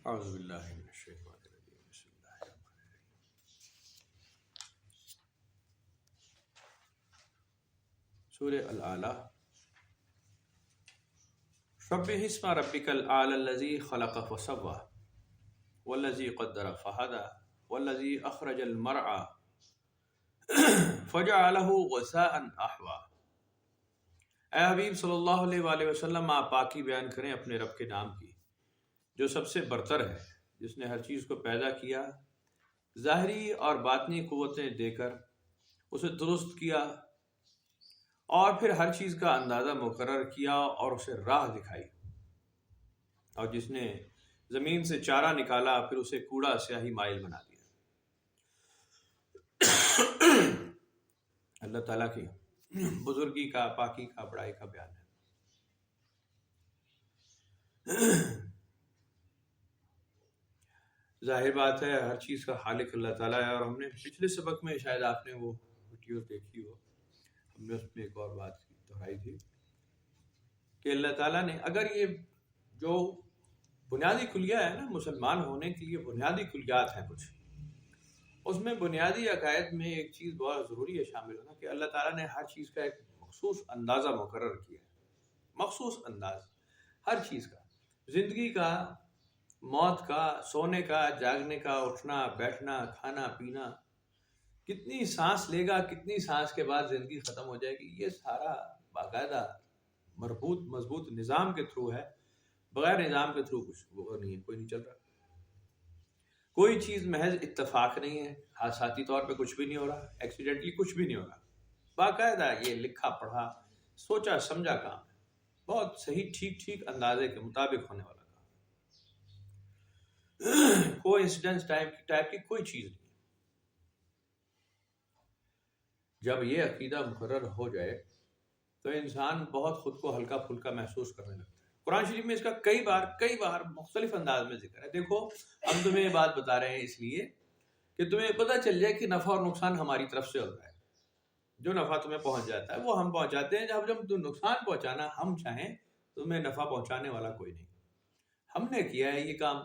اعوذ باللہ من الشیطان الرجیم بسم اللہ الرحمن الرحیم سورہ الاعلیٰ سبح اسم ربک الاعلی الذی خلق فسوی والذی قدر فہدی والذی اخرج المرعى فجعلہ غثاء احوی۔ اے حبیب صلی اللہ علیہ وآلہ وسلم، آپ پاکی بیان کریں اپنے رب کے نام کی جو سب سے برتر ہے، جس نے ہر چیز کو پیدا کیا، ظاہری اور باطنی قوتیں دے کر اسے درست کیا، اور پھر ہر چیز کا اندازہ مقرر کیا اور اسے راہ دکھائی، اور جس نے زمین سے چارہ نکالا پھر اسے کوڑا سیاہی مائل بنا دیا۔ اللہ تعالیٰ کی بزرگی کا، پاکی کا، بڑائی کا بیان ہے۔ ظاہر بات ہے ہر چیز کا خالق اللہ تعالیٰ ہے، اور ہم نے پچھلے سبق میں شاید آپ نے وہ ویڈیو دیکھی ہو، ہم نے اس میں ایک اور بات دہرائی تھی کہ اللہ تعالیٰ نے اگر یہ جو بنیادی کلیہ ہے نا مسلمان ہونے کے لیے، بنیادی کلیات ہیں کچھ، اس میں بنیادی عقائد میں ایک چیز بہت ضروری ہے شامل ہونا کہ اللہ تعالیٰ نے ہر چیز کا ایک مخصوص اندازہ مقرر کیا ہے، مخصوص انداز ہر چیز کا، زندگی کا، موت کا، سونے کا، جاگنے کا، اٹھنا بیٹھنا، کھانا پینا، کتنی سانس لے گا، کتنی سانس کے بعد زندگی ختم ہو جائے گی، یہ سارا باقاعدہ مربوط مضبوط نظام کے تھرو ہے۔ بغیر نظام کے تھرو کچھ وہ نہیں ہے، کوئی نہیں چل رہا، کوئی چیز محض اتفاق نہیں ہے، حادثاتی طور پہ کچھ بھی نہیں ہو رہا، ایکسیڈنٹلی کچھ بھی نہیں ہو رہا، باقاعدہ یہ لکھا پڑھا سوچا سمجھا کام ہے، بہت صحیح ٹھیک اندازے کے مطابق ہونے والا کام، کوئی انسیڈنس ٹائپ کی کوئی چیز نہیں۔ جب یہ عقیدہ مقرر ہو جائے تو انسان بہت خود کو ہلکا پھلکا محسوس کرنے لگتا ہے۔ قرآن شریف میں اس کا کئی بار مختلف انداز میں ذکر ہے۔ دیکھو ہم تمہیں یہ بات بتا رہے ہیں اس لیے کہ تمہیں پتہ چل جائے کہ نفع اور نقصان ہماری طرف سے ہوتا ہے، جو نفع تمہیں پہنچ جاتا ہے وہ ہم پہنچاتے ہیں، جب تم نقصان پہنچانا ہم چاہیں تمہیں نفع پہنچانے والا کوئی نہیں۔ ہم نے کیا ہے یہ کام،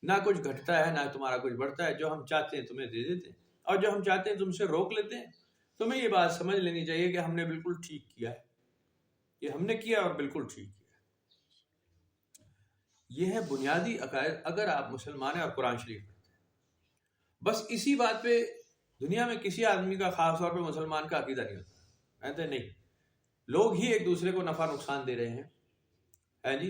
نہ کچھ گھٹتا ہے نہ تمہارا کچھ بڑھتا ہے، جو ہم چاہتے ہیں تمہیں دے دیتے ہیں، اور جو ہم چاہتے ہیں تم سے روک لیتے ہیں۔ تمہیں یہ بات سمجھ لینی چاہیے کہ ہم نے بالکل ٹھیک کیا ہے، یہ ہم نے کیا اور بالکل ٹھیک کیا۔ یہ ہے بنیادی عقائد اگر آپ مسلمان ہیں اور قرآن شریف پڑھتے ہیں۔ بس اسی بات پہ دنیا میں کسی آدمی کا خاص طور پہ مسلمان کا عقیدہ نہیں ہوتا، کہتے نہیں لوگ ہی ایک دوسرے کو نفع نقصان دے رہے ہیں، ہے جی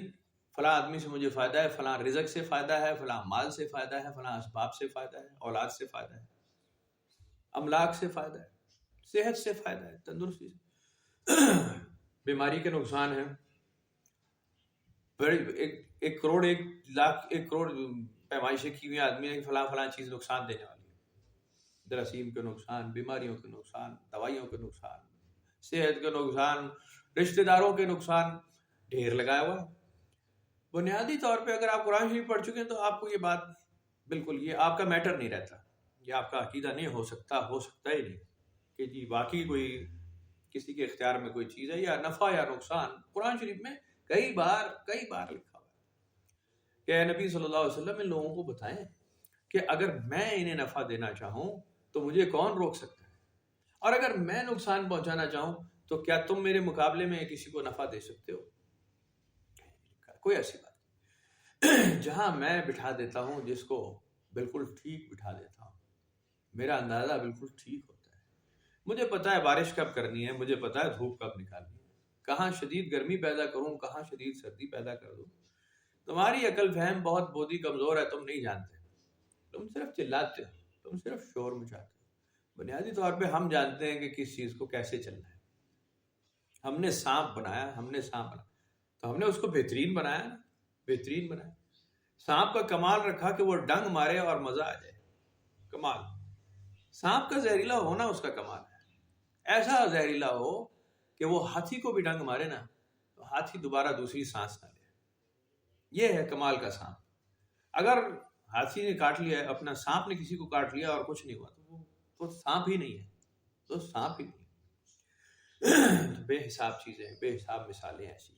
فلاں آدمی سے مجھے فائدہ ہے، فلاں رزق سے فائدہ ہے، فلاں مال سے فائدہ ہے، فلاں اسباب سے فائدہ ہے، اولاد سے فائدہ ہے، املاک سے فائدہ ہے، صحت سے فائدہ ہے، تندرستی سے، بیماری کے نقصان ہیں، ایک کروڑ پیمائشیں کی ہوئی آدمی ہے کہ فلاں چیز نقصان دینے والی ہے، جراثیم کے نقصان، بیماریوں کے نقصان، دوائیوں کے نقصان، صحت کے نقصان، رشتہ داروں کے نقصان، ڈھیر لگایا ہوا ہے۔ بنیادی طور پہ اگر آپ قرآن شریف پڑھ چکے ہیں تو آپ کو یہ بات بالکل، یہ آپ کا میٹر نہیں رہتا، یہ آپ کا عقیدہ نہیں ہو سکتا ہی نہیں کہ جی واقعی کوئی کسی کے اختیار میں کوئی چیز ہے یا نفع یا نقصان۔ قرآن شریف میں کئی بار لکھا ہوا ہے کہ اے نبی صلی اللہ علیہ وسلم ان لوگوں کو بتائیں کہ اگر میں انہیں نفع دینا چاہوں تو مجھے کون روک سکتا ہے، اور اگر میں نقصان پہنچانا چاہوں تو کیا تم میرے مقابلے میں کسی کو نفع دے سکتے ہو؟ کوئی ایسی بات نہیں۔ جہاں میں بٹھا دیتا ہوں جس کو بالکل ٹھیک بٹھا دیتا ہوں، میرا اندازہ بالکل ٹھیک ہوتا ہے، مجھے پتا ہے بارش کب کرنی ہے، مجھے پتا ہے دھوپ کب نکالنی ہے، کہاں شدید گرمی پیدا کروں، کہاں شدید سردی پیدا کر دوں۔ تمہاری عقل فہم بہت بودی کمزور ہے، تم نہیں جانتے، تم صرف چلاتے ہو، تم صرف شور مچاتے ہو۔ بنیادی طور پہ ہم جانتے ہیں کہ کس چیز کو کیسے چلنا ہے۔ ہم نے سانپ بنایا تو ہم نے اس کو بہترین بنایا نا، بہترین بنایا۔ سانپ کا کمال رکھا کہ وہ ڈنگ مارے اور مزہ آ جائے، کمال۔ سانپ کا زہریلا ہونا اس کا کمال ہے، ایسا زہریلا ہو کہ وہ ہاتھی کو بھی ڈنگ مارے نا تو ہاتھی دوبارہ دوسری سانس نہ لے، یہ ہے کمال کا سانپ۔ اگر ہاتھی نے کاٹ لیا، اپنا سانپ نے کسی کو کاٹ لیا اور کچھ نہیں ہوا تو وہ سانپ ہی نہیں ہے، تو سانپ ہی نہیں۔ بے حساب چیزیں، بے حساب مثالیں ایسی،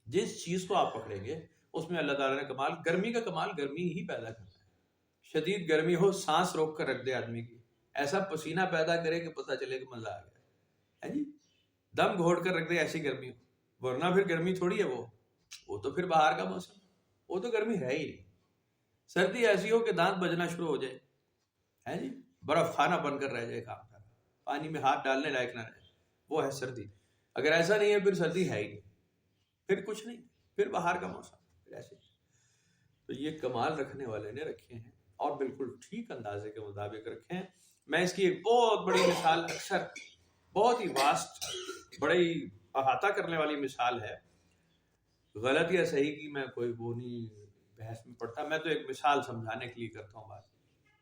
جس چیز کو آپ پکڑیں گے اس میں اللہ تعالیٰ نے کمال، گرمی کا کمال گرمی ہی پیدا کرتا ہے. شدید گرمی ہو، سانس روک کر رکھ دے آدمی کی، ایسا پسینہ پیدا کرے کہ پتہ چلے کہ مزہ آ گیا ہے جی. دم گھوڑ کر رکھ دے ایسی گرمی ہو، ورنہ پھر گرمی تھوڑی ہے وہ تو پھر باہر کا موسم، وہ تو گرمی ہے ہی نہیں. سردی ایسی ہو کہ دانت بجنا شروع ہو جائے ہے جی، برف خانہ بن کر رہ جائے کام کرنا، پانی میں ہاتھ ڈالنے لائق نہ رہے، وہ ہے سردی. اگر ایسا نہیں ہے پھر سردی ہے ہی نہیں، پھر کچھ نہیں، پھر باہر کا موسم پھر ایسے. تو یہ کمال رکھنے والے نے رکھے ہیں اور بالکل ٹھیک اندازے کے مطابق رکھے ہیں. میں اس کی ایک بہت بڑی مثال، اکثر بہت ہی واسٹ، بڑی احاطہ کرنے والی مثال ہے، غلط یا صحیح کی میں کوئی وہ نہیں بحث میں پڑھتا، میں تو ایک مثال سمجھانے کے لیے کرتا ہوں بات،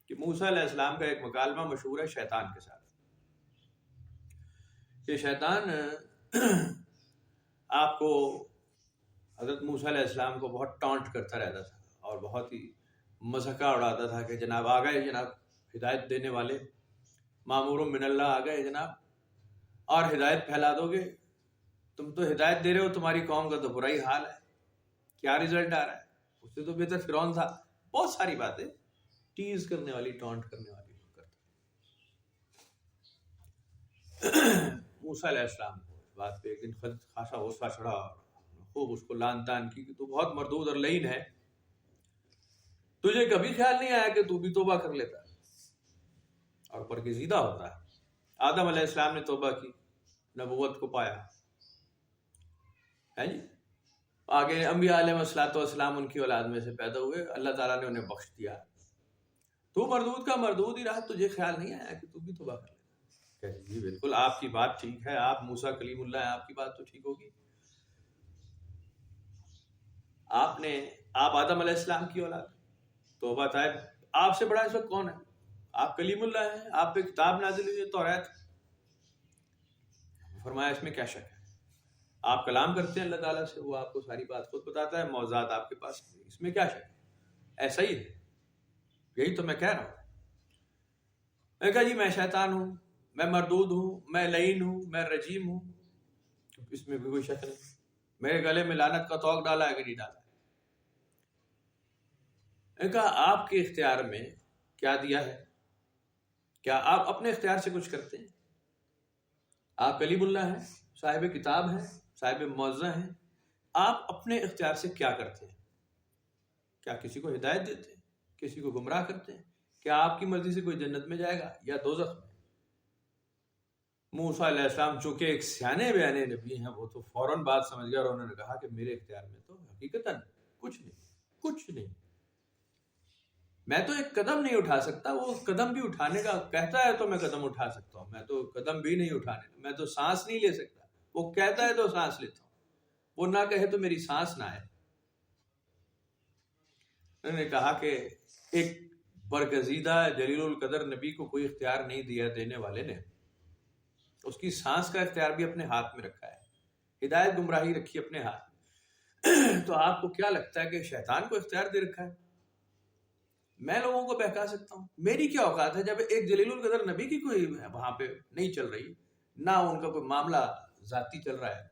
کہ موسیٰ علیہ السلام کا ایک مکالمہ مشہور ہے شیطان کے ساتھ. کہ شیطان آپ کو، حضرت موسیٰ علیہ السلام کو بہت ٹانٹ کرتا رہتا تھا اور بہت ہی مذاقہ اڑاتا تھا کہ جناب آ گئے، جناب ہدایت دینے والے، مامور من اللہ آ گئے جناب، اور ہدایت پھیلا دو گے، تم تو ہدایت دے رہے ہو، تمہاری قوم کا تو برا ہی حال ہے، کیا رزلٹ آ رہا ہے، اس سے تو بہتر فرعون تھا. بہت ساری باتیں ٹیز کرنے والی، ٹانٹ کرنے والی کرتا. موسیٰ علیہ السلام کو اس بات پہ ایک دن خاصا غصہ چڑھا، خوب اس کو لان تان کی کہ تو بہت مردود اور لعین ہے، تجھے کبھی خیال نہیں آیا کہ تو بھی توبہ کر لیتا اور برگزیدہ ہوتا ہے. آدم علیہ السلام نے توبہ کی، نبوت کو پایا ہے جی. آگے انبیاء علیہ السلام ان کی اولاد میں سے پیدا ہوئے، اللہ تعالیٰ نے انہیں بخش دیا. تو مردود کا مردود ہی رہا، تجھے خیال نہیں آیا کہ تو بھی توبہ کر لیتا. کہ جی بالکل آپ کی بات ٹھیک ہے، آپ موسیٰ کلیم اللہ ہیں، آپ کی بات تو ٹھیک ہوگی. آپ آدم علیہ السلام کی اولاد، توبہ طائب، آپ سے بڑا اس وقت کون ہے؟ آپ کلیم اللہ ہیں، آپ پہ کتاب نازل ہوئی ہے توریت. فرمایا اس میں کیا شک ہے، آپ کلام کرتے ہیں اللہ تعالیٰ سے، وہ آپ کو ساری بات خود بتاتا ہے، موضوعات آپ کے پاس، اس میں کیا شک ہے، ایسا ہی ہے، یہی تو میں کہہ رہا ہوں. میں کہا جی میں شیطان ہوں، میں مردود ہوں، میں لعین ہوں، میں رجیم ہوں، اس میں بھی کوئی شک نہیں. میرے گلے میں لعنت کا طوق ڈالا ہے کہ نہیں ڈالا. میں کہا آپ کے اختیار میں کیا دیا ہے، کیا آپ اپنے اختیار سے کچھ کرتے ہیں؟ آپ کلیم اللہ ہیں، صاحب کتاب ہیں، صاحب معجزہ ہیں، آپ اپنے اختیار سے کیا کرتے ہیں؟ کیا کسی کو ہدایت دیتے ہیں، کسی کو گمراہ کرتے ہیں؟ کیا آپ کی مرضی سے کوئی جنت میں جائے گا یا دوزخ میں؟ موسیٰ علیہ السلام چونکہ ایک سیانے بیانے نبی ہیں، وہ تو فوراً بات سمجھ گیا اور انہوں نے کہا کہ میرے اختیار میں تو حقیقتاً کچھ نہیں، کچھ نہیں. میں تو ایک قدم نہیں اٹھا سکتا، وہ قدم بھی اٹھانے کا کہتا ہے تو میں قدم اٹھا سکتا ہوں، میں تو قدم بھی نہیں اٹھانے، میں تو سانس نہیں لے سکتا، وہ کہتا ہے تو سانس لیتا ہوں، وہ نہ کہے تو میری سانس نہ آئے. انہوں نے کہا کہ ایک برگزیدہ جلیل القدر نبی کو کوئی اختیار نہیں دیا دینے والے نے، اس کی سانس کا اختیار بھی اپنے ہاتھ میں رکھا ہے، ہدایت گمراہی رکھی اپنے ہاتھ میں. تو آپ کو کیا لگتا ہے کہ شیطان کو اختیار دے رکھا ہے؟ میں لوگوں کو بہکا سکتا ہوں، میری کیا اوقات ہے جب ایک جلیل القدر نبی کی کوئی وہاں پہ نہیں چل رہی، نہ ان کا کوئی معاملہ ذاتی چل رہا ہے.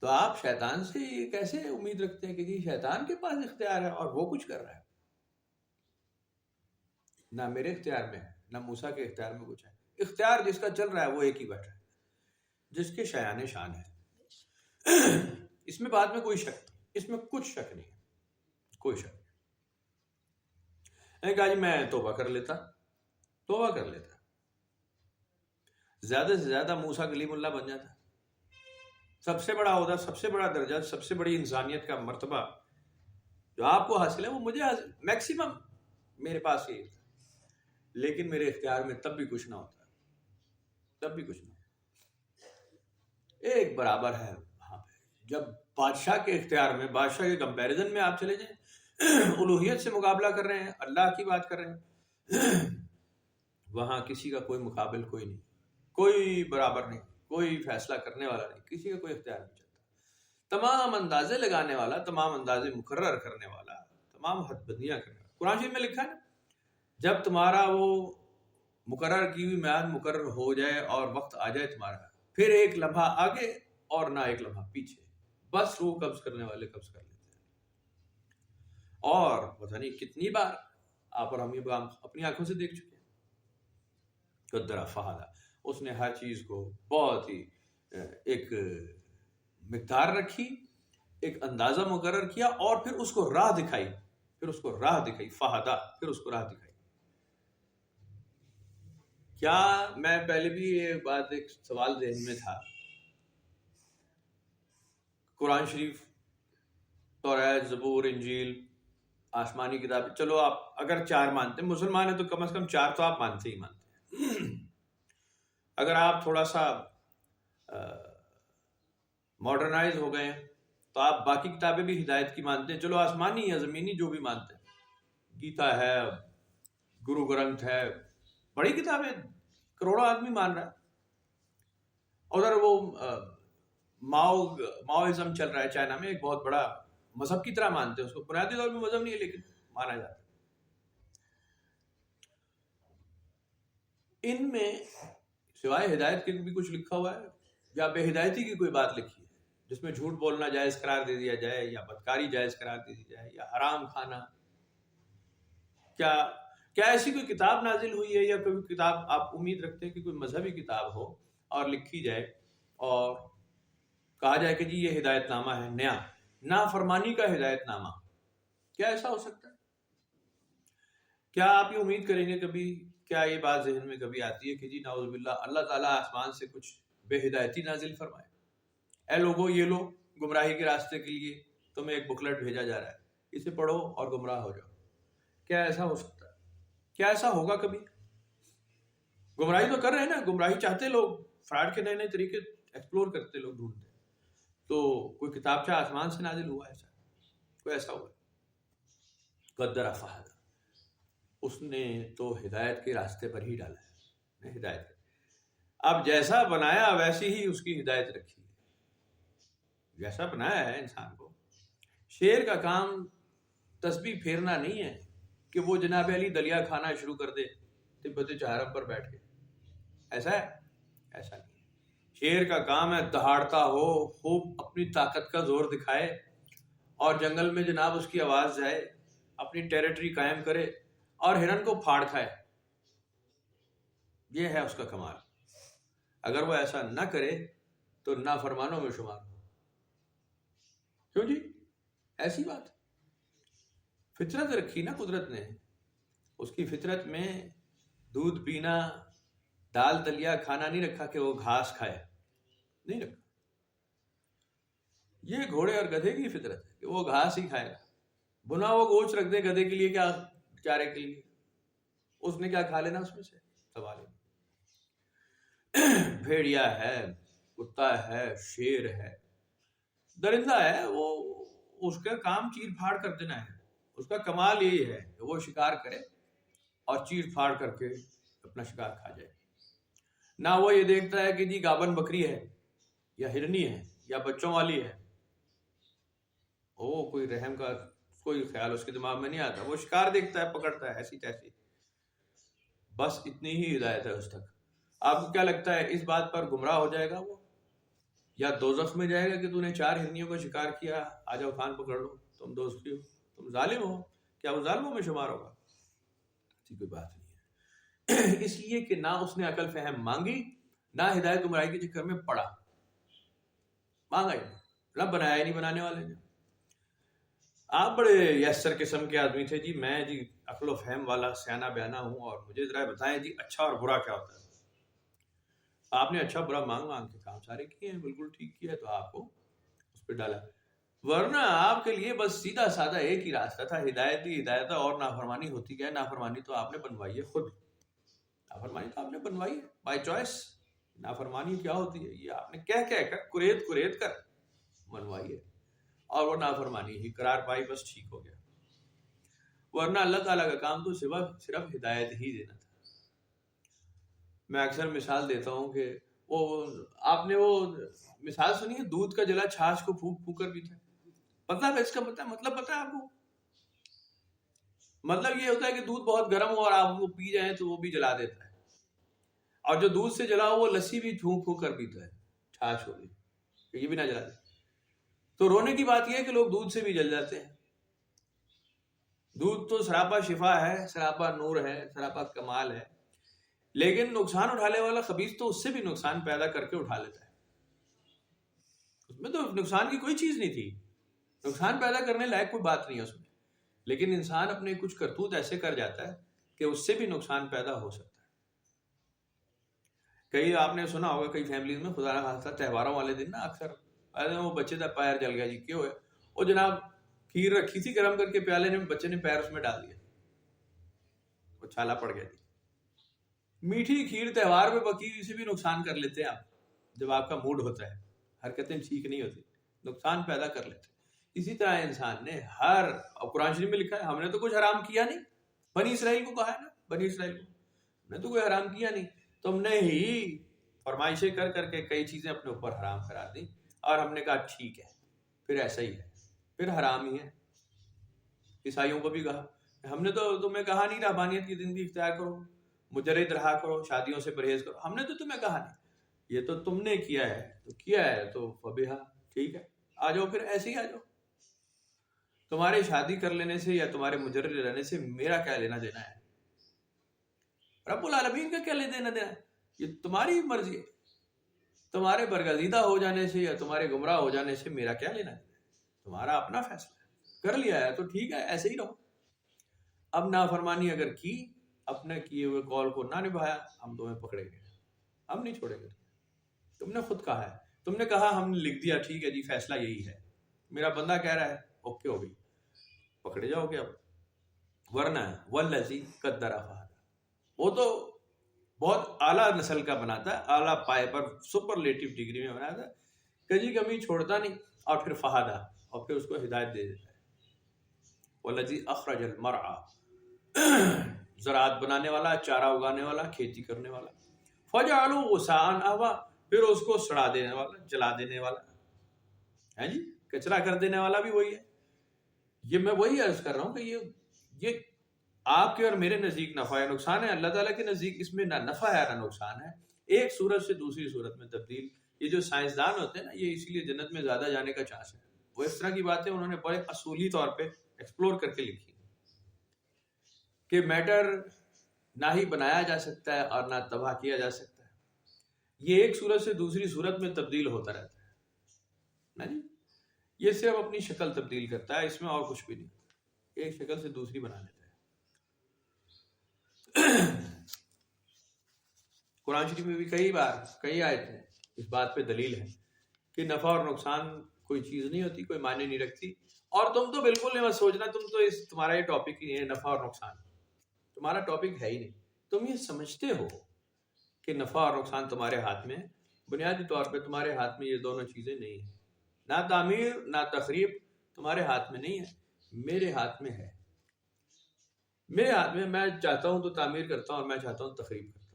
تو آپ شیطان سے کیسے امید رکھتے ہیں کہ جی شیطان کے پاس اختیار ہے اور وہ کچھ کر رہا ہے؟ نہ میرے اختیار میں ہے، نہ موسیٰ کے اختیار میں کچھ ہے. اختیار جس کا چل رہا ہے وہ ایک ہی بیٹھا ہے، جس کے شایان شان ہے. اس میں بات میں کوئی شک، اس میں کچھ شک نہیں، کوئی شک نہیں. کہا جی میں توبہ کر لیتا، زیادہ سے زیادہ موسیٰ کلیم اللہ بن جاتا. سب سے بڑا عہدہ، سب سے بڑا درجہ، سب سے بڑی انسانیت کا مرتبہ جو آپ کو حاصل ہے وہ مجھے میکسیمم میرے پاس ہی، لیکن میرے اختیار میں تب بھی کچھ نہ ہوتا، تب بھی کچھ نہ ہوتا. ایک برابر ہے وہاں پہ جب بادشاہ کے اختیار میں، بادشاہ کے کمپیریزن میں آپ چلے جائیں، الوہیت سے مقابلہ کر رہے ہیں، اللہ کی بات کر رہے ہیں، وہاں کسی کا کوئی مقابل کوئی نہیں، کوئی برابر نہیں، کوئی فیصلہ کرنے والا نہیں، کسی کا کوئی اختیار نہیں چلتا. تمام اندازے لگانے والا، تمام اندازے مقرر کرنے والا، تمام حد بندیاں کرنے والا. قرآن شریف میں لکھا ہے نا، جب تمہارا وہ مقرر کی ہوئی میعاد مقرر ہو جائے اور وقت آ جائے تمہارا، پھر ایک لمحہ آگے اور نہ ایک لمحہ پیچھے، بس روح قبض کرنے والے قبض کر لیتے ہیں. اور پتہ نہیں کتنی بار آپ اور ہم یہ اپنی آنکھوں سے دیکھ چکے ہیں. قدر فہدا، اس نے ہر چیز کو بہت ہی ایک مقدار رکھی، ایک اندازہ مقرر کیا، اور پھر اس کو راہ دکھائی، فہدا، پھر اس کو راہ دکھائی. کیا میں پہلے بھی یہ بات، ایک سوال ذہن میں تھا، قرآن شریف، توریت، زبور، انجیل، آسمانی کتاب، چلو آپ اگر 4 مانتے ہیں، مسلمان ہیں تو کم از کم 4 تو آپ مانتے ہی مانتے ہیں. اگر آپ تھوڑا سا ماڈرنائز ہو گئے ہیں تو آپ باقی کتابیں بھی ہدایت کی مانتے ہیں. چلو آسمانی یا زمینی جو بھی مانتے ہیں، گیتا ہے، گرو گرنتھ ہے، بڑی کتابیں کروڑوں آدمی مان رہا ہے. ادھر وہ ماؤزم چل رہا ہے چائنا میں، ایک بہت بڑا مذہب کی طرح مانتے ہیں اس کو. بنیادی طور پہ مذہب نہیں ہے لیکن مانا جاتا ہے. ان میں سوائے ہدایت کے بھی کچھ لکھا ہوا ہے، یا بے ہدایتی کی کوئی بات لکھی ہے جس میں جھوٹ بولنا جائز قرار دے دیا جائے، یا بدکاری جائز قرار دے دی جائے، یا حرام کھانا؟ کیا ایسی کوئی کتاب نازل ہوئی ہے، یا کوئی کتاب آپ امید رکھتے ہیں کہ کوئی مذہبی کتاب ہو اور لکھی جائے اور کہا جائے کہ جی یہ ہدایت نامہ ہے نیا، نافرمانی کا ہدایت نامہ؟ کیا ایسا ہو سکتا ہے؟ کیا آپ یہ امید کریں گے کبھی، کیا یہ بات ذہن میں کبھی آتی ہے کہ جی نعوذ باللہ اللہ تعالیٰ آسمان سے کچھ بے ہدایتی نازل فرمائے؟ اے لوگو، یہ لو گمراہی کے راستے کے لیے تمہیں ایک بکلٹ بھیجا جا رہا ہے، اسے پڑھو اور گمراہ ہو جاؤ. کیا ایسا ہو سکتا ہے؟ کیا ایسا ہوگا کبھی؟ گمراہی تو کر رہے ہیں نا، گمراہی چاہتے لوگ، فراڈ کے نئے نئے طریقے ایکسپلور کرتے لوگ، ڈھونڈتے. تو کوئی کتابچہ آسمان سے نازل ہوا ایسا؟ کوئی ایسا ہوا؟ قدر فہد، اس نے تو ہدایت کے راستے پر ہی ڈالا ہے. ہدایت اب جیسا بنایا ویسی ہی اس کی ہدایت رکھی ہے. جیسا بنایا ہے انسان کو. شیر کا کام تسبیح پھیرنا نہیں ہے کہ وہ جناب علی دلیا کھانا شروع کر دے تبت چہارم پر بیٹھ کے. ایسا ہے؟ ایسا نہیں. شیر کا کام ہے دہاڑتا ہو، خوب اپنی طاقت کا زور دکھائے، اور جنگل میں جناب اس کی آواز جائے، اپنی ٹیریٹری قائم کرے اور ہرن کو پھاڑ کھائے. یہ ہے اس کا کمال. اگر وہ ایسا نہ کرے تو نافرمانوں میں شمار ہو. کیوں جی؟ ایسی بات فطرت رکھی نا قدرت نے. اس کی فطرت میں دودھ پینا، دال دلیا کھانا نہیں رکھا کہ وہ گھاس کھائے، نہیں رکھا. یہ گھوڑے اور گدھے کی فطرت ہے کہ وہ گھاس ہی کھائے گا. بنا وہ گوشت رکھ دے گدھے کے لیے، کیا چارے کے لیے، اس نے کیا کھا لینا اس میں سے؟ سوال. بھیڑیا ہے، کتا ہے، شیر ہے، درندہ ہے، وہ اس کا کام چیر پھاڑ کر دینا ہے. اس کا کمال یہی ہے کہ وہ شکار کرے اور چیر پھاڑ کر کے اپنا شکار کھا جائے. نہ وہ یہ دیکھتا ہے کہ جی گابن بکری ہے یا ہرنی ہے یا بچوں والی ہے. وہ کوئی رحم کا کوئی خیال اس کے دماغ میں نہیں آتا. وہ شکار دیکھتا ہے، پکڑتا ہے ایسی تیسی. بس اتنی ہی ہدایت ہے اس تک. آپ کو کیا لگتا ہے اس بات پر گمراہ ہو جائے گا وہ، یا دوزخ میں جائے گا کہ تو نے 4 ہرنیوں کا شکار کیا، آ جاؤ خان پکڑ لو، تم دوستی ہو، تم ظالم ہو؟ کیا وہ ظالموں میں شمار ہوگا؟ ایسی کوئی بات نہیں ہے. اس لیے کہ نہ اس نے عقل فہم مانگی، نہ ہدایت گمراہی کے چکر میں پڑا. مانگا ہی نہیں، رب بنایا ہی نہیں بنانے والے نے. آپ بڑے یسر قسم کے آدمی تھے جی، میں جی عقل و فہم والا سیانہ بیانہ ہوں، اور مجھے ذرا بتائیں جی اچھا اور برا کیا ہوتا ہے. آپ نے اچھا برا مانگ مانگ کے کام سارے کیے ہیں، بالکل ٹھیک کیا ہے، تو آپ کو اس پہ ڈالا. ورنہ آپ کے لیے بس سیدھا سادہ ایک ہی راستہ تھا، ہدایت ہی ہدایت. اور نافرمانی ہوتی کیا ہے؟ نافرمانی تو آپ نے بنوائی ہے خود. نافرمانی تو آپ نے بنوائی ہے بائی چوائس. نافرمانی کیا ہوتی ہے؟ یہ آپ نے کہہ کر کریت کر بنوائی ہے، اور وہ نافرمانی ہی قرار پائی، بس ٹھیک ہو گیا. ورنہ اللہ تعالیٰ کا کام تو صرف ہدایت ہی دینا تھا. میں اکثر مثال دیتا ہوں کہ وہ آپ نے وہ مثال سنی ہے، دودھ کا جلا چھاچھ کو پھونک پھونک کر پیتا ہے. پتہ ہے اس کا مطلب پتہ ہے آپ کو؟ مطلب یہ ہوتا ہے کہ دودھ بہت گرم ہو اور آپ وہ پی جائیں تو وہ بھی جلا دیتا ہے. اور جو دودھ سے جلا ہو وہ لسی بھی پھونک پھونک کر پیتا ہے، چھاچھ ہو گئی، یہ بھی نہ جلا دے. تو رونے کی بات یہ ہے کہ لوگ دودھ سے بھی جل جاتے ہیں. دودھ تو سراپا شفا ہے، سراپا نور ہے، سراپا کمال ہے، لیکن نقصان اٹھانے والا خبیث تو اس سے بھی نقصان پیدا کر کے اٹھا لیتا ہے. اس میں تو نقصان کی کوئی چیز نہیں تھی، نقصان پیدا کرنے لائق کوئی بات نہیں ہے اس میں، لیکن انسان اپنے کچھ کرتوت ایسے کر جاتا ہے کہ اس سے بھی نقصان پیدا ہو سکتا ہے. کئی آپ نے سنا ہوگا کئی فیملیز میں خدا نہ خاصہ تہواروں والے دن نا اکثر وہ بچے کا پیر جل گیا، جی کیوں ہے؟ وہ جناب کھیر رکھی تھی گرم کر کے پیالے نے، بچے نے پیر اس میں ڈال دیا، وہ چھالا پڑ گیا. میٹھی کھیر تہوار میں پکی ہوئی سے بھی نقصان کر لیتے ہیں آپ، جب آپ کا موڈ ہوتا ہے، حرکتیں ٹھیک نہیں ہوتی، نقصان پیدا کر لیتے. اسی طرح انسان نے قرآن شریف میں لکھا ہے ہم نے تو کچھ حرام کیا نہیں. بنی اسرائیل کو کہا ہے نا، بنی اسرائیل کو ہم نے تو کوئی حرام کیا نہیں، تم نے ہی فرمائشیں کر کر کے کئی چیزیں اپنے اوپر حرام کرا دی، اور ہم نے کہا ٹھیک ہے پھر ایسا ہی ہے، پھر حرام ہی ہے. عیسائیوں کو بھی کہا ہم نے تو تمہیں کہا نہیں رہبانیت کی زندگی اختیار کرو، مجرد رہا کرو، شادیوں سے پرہیز کرو، ہم نے تو تمہیں کہا نہیں، یہ تو تم نے کیا ہے تو فبیہا، ٹھیک ہے آ جاؤ، پھر ایسے ہی آ جاؤ. تمہارے شادی کر لینے سے یا تمہارے مجرد رہنے سے میرا کیا لینا دینا ہے؟ رب العالمین کا کیا لینا دینا ہے؟ یہ تمہاری مرضی ہے. تمہارے برگزیدہ ہو جانے سے یا تمہارے گمراہ ہو جانے سے میرا کیا لینا دینا ہے؟ تمہارا اپنا فیصلہ ہے، کر لیا ہے تو ٹھیک ہے ایسے ہی رہو. اب نافرمانی اگر کی، اپنے کیے ہوئے قول کو نہ نبھایا، ہم تمہیں پکڑیں گے، ہم نہیں چھوڑیں گے. تم نے خود کہا ہے، تم نے کہا ہم نے لکھ دیا ٹھیک ہے جی فیصلہ یہی ہے، میرا بندہ کہہ رہا ہے اوکے ہو گئی، پکڑے جاؤ گے اب. ورنہ والذی قدر فہدی، وہ تو بہت اعلیٰ نسل کا بناتا ہے، اعلیٰ پائے پر سپرلیٹو ڈگری میں بناتا ہے، کجی کمی چھوڑتا نہیں، اور پھر فہدی، اور پھر اس کو ہدایت دے دیتا ہے. والذی اخرج المرعى، زراعت بنانے والا، چارہ اگانے والا، کھیتی کرنے والا. فجعلوا غثاء احوا، پھر اس کو سڑا دینے والا، جلا دینے والا ہے جی، کچرا کر دینے والا بھی وہی ہے. یہ میں وہی عرض کر رہا ہوں کہ یہ آپ کے اور میرے نزدیک نفع ہے نقصان ہے، اللہ تعالیٰ کے نزدیک اس میں نہ نفع ہے نہ نقصان ہے. ایک صورت سے دوسری صورت میں تبدیل. یہ جو سائنسدان ہوتے ہیں نا، یہ اسی لیے جنت میں زیادہ جانے کا چانس ہے. وہ اس طرح کی باتیں انہوں نے بڑے اصولی طور پہ ایکسپلور کر کے لکھی کہ میٹر نہ ہی بنایا جا سکتا ہے اور نہ تباہ کیا جا سکتا ہے، یہ ایک صورت سے دوسری صورت میں تبدیل ہوتا رہتا ہے نا جی. یہ صرف اپنی شکل تبدیل کرتا ہے، اس میں اور کچھ بھی نہیں، ایک شکل سے دوسری بنا لیتا ہے. قرآن شریف میں بھی کئی بار کئی آیتیں اس بات پہ دلیل ہے کہ نفع اور نقصان کوئی چیز نہیں ہوتی، کوئی معنی نہیں رکھتی. اور تم تو بالکل نہیں مت سوچنا، تم تو تمہارا یہ ٹاپک ہی نہیں ہے نفع اور نقصان، تمہارا ٹاپک ہے ہی نہیں. تم یہ سمجھتے ہو کہ نفع اور نقصان تمہارے ہاتھ میں ہے، بنیادی طور پہ تمہارے ہاتھ میں یہ دونوں چیزیں نہیں ہیں. نہ تعمیر نہ تخریب تمہارے ہاتھ میں نہیں ہے، میرے ہاتھ میں ہے. میرے ہاتھ میں، میں چاہتا ہوں تو تعمیر کرتا ہوں اور میں چاہتا ہوں تخریب کرتا ہوں.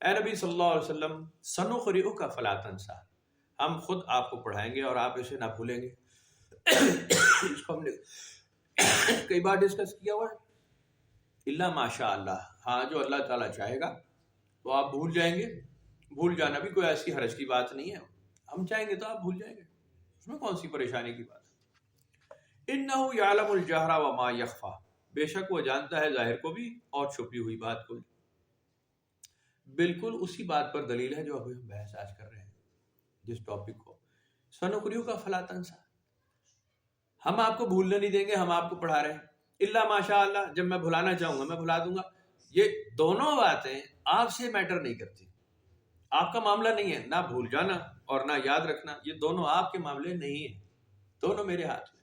اے نبی صلی اللہ علیہ وسلم سنقرئک فلا تنسیٰ، ہم خود آپ کو پڑھائیں گے اور آپ اسے نہ بھولیں گے. اس کو ہم نے کئی بار ڈسکس کیا ہوا ہے. الا ماشاء اللہ، ہاں جو اللہ تعالیٰ چاہے گا تو آپ بھول جائیں گے. بھول جانا بھی کوئی ایسی حرج کی بات نہیں ہے، ہم چاہیں گے تو آپ بھول جائیں گے، اس میں کون سی پریشانی کی بات ہے. انہ یعلم الجہر وما یخفی، بے شک وہ جانتا ہے ظاہر کو بھی اور چھپی ہوئی بات کو بھی. بالکل اسی بات پر دلیل ہے جو ابھی ہم بحث آج کر رہے ہیں، جس ٹاپک کو سنقرئک فلا تنسیٰ، ہم آپ کو بھولنے نہیں دیں گے، ہم آپ کو پڑھا رہے ہیں. الا ماشاء اللہ، جب میں بھلانا چاہوں گا میں بھلا دوں گا. یہ دونوں باتیں آپ سے میٹر نہیں کرتی، آپ کا معاملہ نہیں ہے، نہ بھول جانا اور نہ یاد رکھنا، یہ دونوں آپ کے معاملے نہیں ہیں، دونوں میرے ہاتھ میں.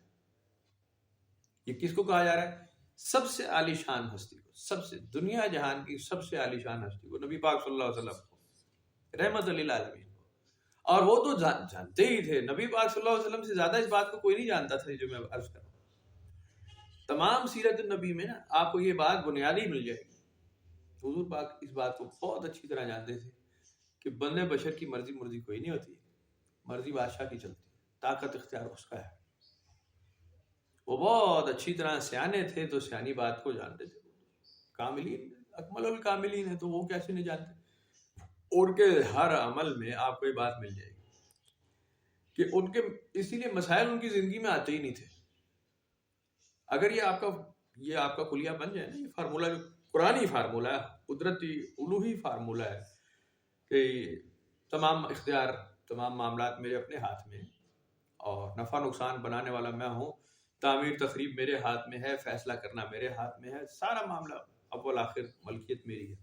یہ کس کو کہا جا رہا ہے؟ سب سے عالی شان ہستی کو، سب سے دنیا جہان کی سب سے عالی شان ہستی کو، نبی پاک صلی اللہ علیہ وسلم کو، رحمت للعالمین کو. اور وہ تو جانتے ہی تھے، نبی پاک صلی اللہ علیہ وسلم سے زیادہ اس بات کو کوئی نہیں جانتا تھا جو میں عرض کر رہا ہوں. تمام سیرت النبی میں نا آپ کو یہ بات بنیادی مل جائے گی. حضور پاک اس بات کو بہت اچھی طرح جانتے تھے کہ بندے بشر کی مرضی کوئی نہیں ہوتی، مرضی بادشاہ کی چلتی، طاقت اختیار اس کا ہے. وہ بہت اچھی طرح سیانے تھے تو سیانی بات کو جانتے تھے. کاملین اکمل الکاملین ہے تو وہ کیسے نہیں جانتے. اور کے ہر عمل میں آپ کو یہ بات مل جائے گی. کہ ان کے اسی لیے مسائل ان کی زندگی میں آتے ہی نہیں تھے. اگر یہ آپ کا کلیہ بن جائے نا، یہ فارمولہ جو قرآنی فارمولہ ہے، قدرتی الوہی فارمولہ ہے کہ تمام اختیار، تمام معاملات میرے اپنے ہاتھ میں ہیں اور نفع نقصان بنانے والا میں ہوں، تعمیر تخریب میرے ہاتھ میں ہے، فیصلہ کرنا میرے ہاتھ میں ہے، سارا معاملہ اول آخر ملکیت میری ہے.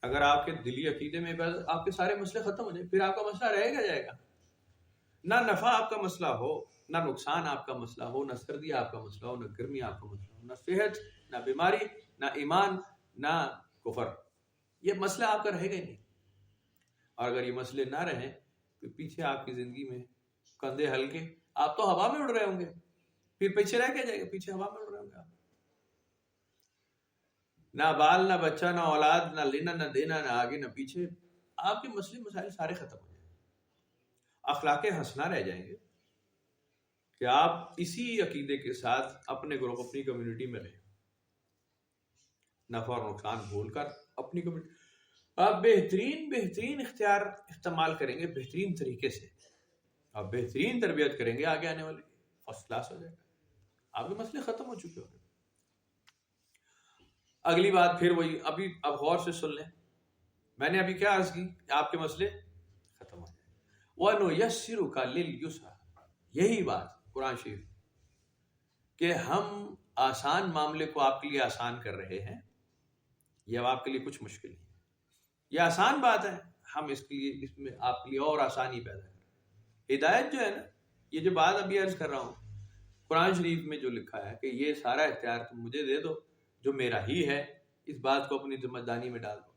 اگر آپ کے دلی عقیدے میں آپ کے سارے مسئلے ختم ہو جائیں، پھر آپ کا مسئلہ رہے گا جائے گا. نہ نفع آپ کا مسئلہ ہو، نہ نقصان آپ کا مسئلہ ہو، نہ سردی آپ کا مسئلہ ہو، نہ گرمی آپ کا مسئلہ ہو، نہ صحت، نہ بیماری، نہ ایمان، نہ کفر، یہ مسئلہ آپ کا رہے گا ہی نہیں. اور اگر یہ مسئلے نہ رہیں تو پیچھے آپ کی زندگی میں کندھے ہلکے، آپ تو ہوا میں اڑ رہے ہوں گے، پھر پیچھے رہ کے جائے گا، پیچھے ہوا میں اڑ رہے ہوں گے آپ. نہ بال، نہ بچہ، نہ اولاد، نہ لینا نہ دینا، نہ آگے نہ پیچھے، آپ کے مسئلے مسائل سارے ختم ہو جائیں گے. اخلاق حسنہ رہ جائیں گے کہ آپ اسی عقیدے کے ساتھ اپنے گروپ، اپنی کمیونٹی میں رہیں، نفع اور نقصان بھول کر اپنی کمیونٹی آپ بہترین اختیار استعمال کریں گے، بہترین طریقے سے آپ بہترین تربیت کریں گے، آگے آنے والے فرسٹ کلاس ہو جائے گا، آپ کے مسئلے ختم ہو چکے ہوں گے. اگلی بات پھر وہی، اب غور سے سن لیں، میں نے ابھی کیا عرض کی کہ آپ کے مسئلے ختم ہو جائیں. وَنُيَسِّرُكَ لِلْيُسْرَىٰ، یہی بات قرآن شریف کہ ہم آسان معاملے کو آپ کے لیے آسان کر رہے ہیں، یہ اب آپ کے لیے کچھ مشکل نہیں، یہ آسان بات ہے، ہم اس میں آپ کے لیے اور آسانی پیدا کریں. ہدایت جو ہے نا، یہ جو بات ابھی عرض کر رہا ہوں، قرآن شریف میں جو لکھا ہے کہ یہ سارا اختیار تم مجھے دے دو جو میرا ہی ہے، اس بات کو اپنی ذمہ داری میں ڈال دو،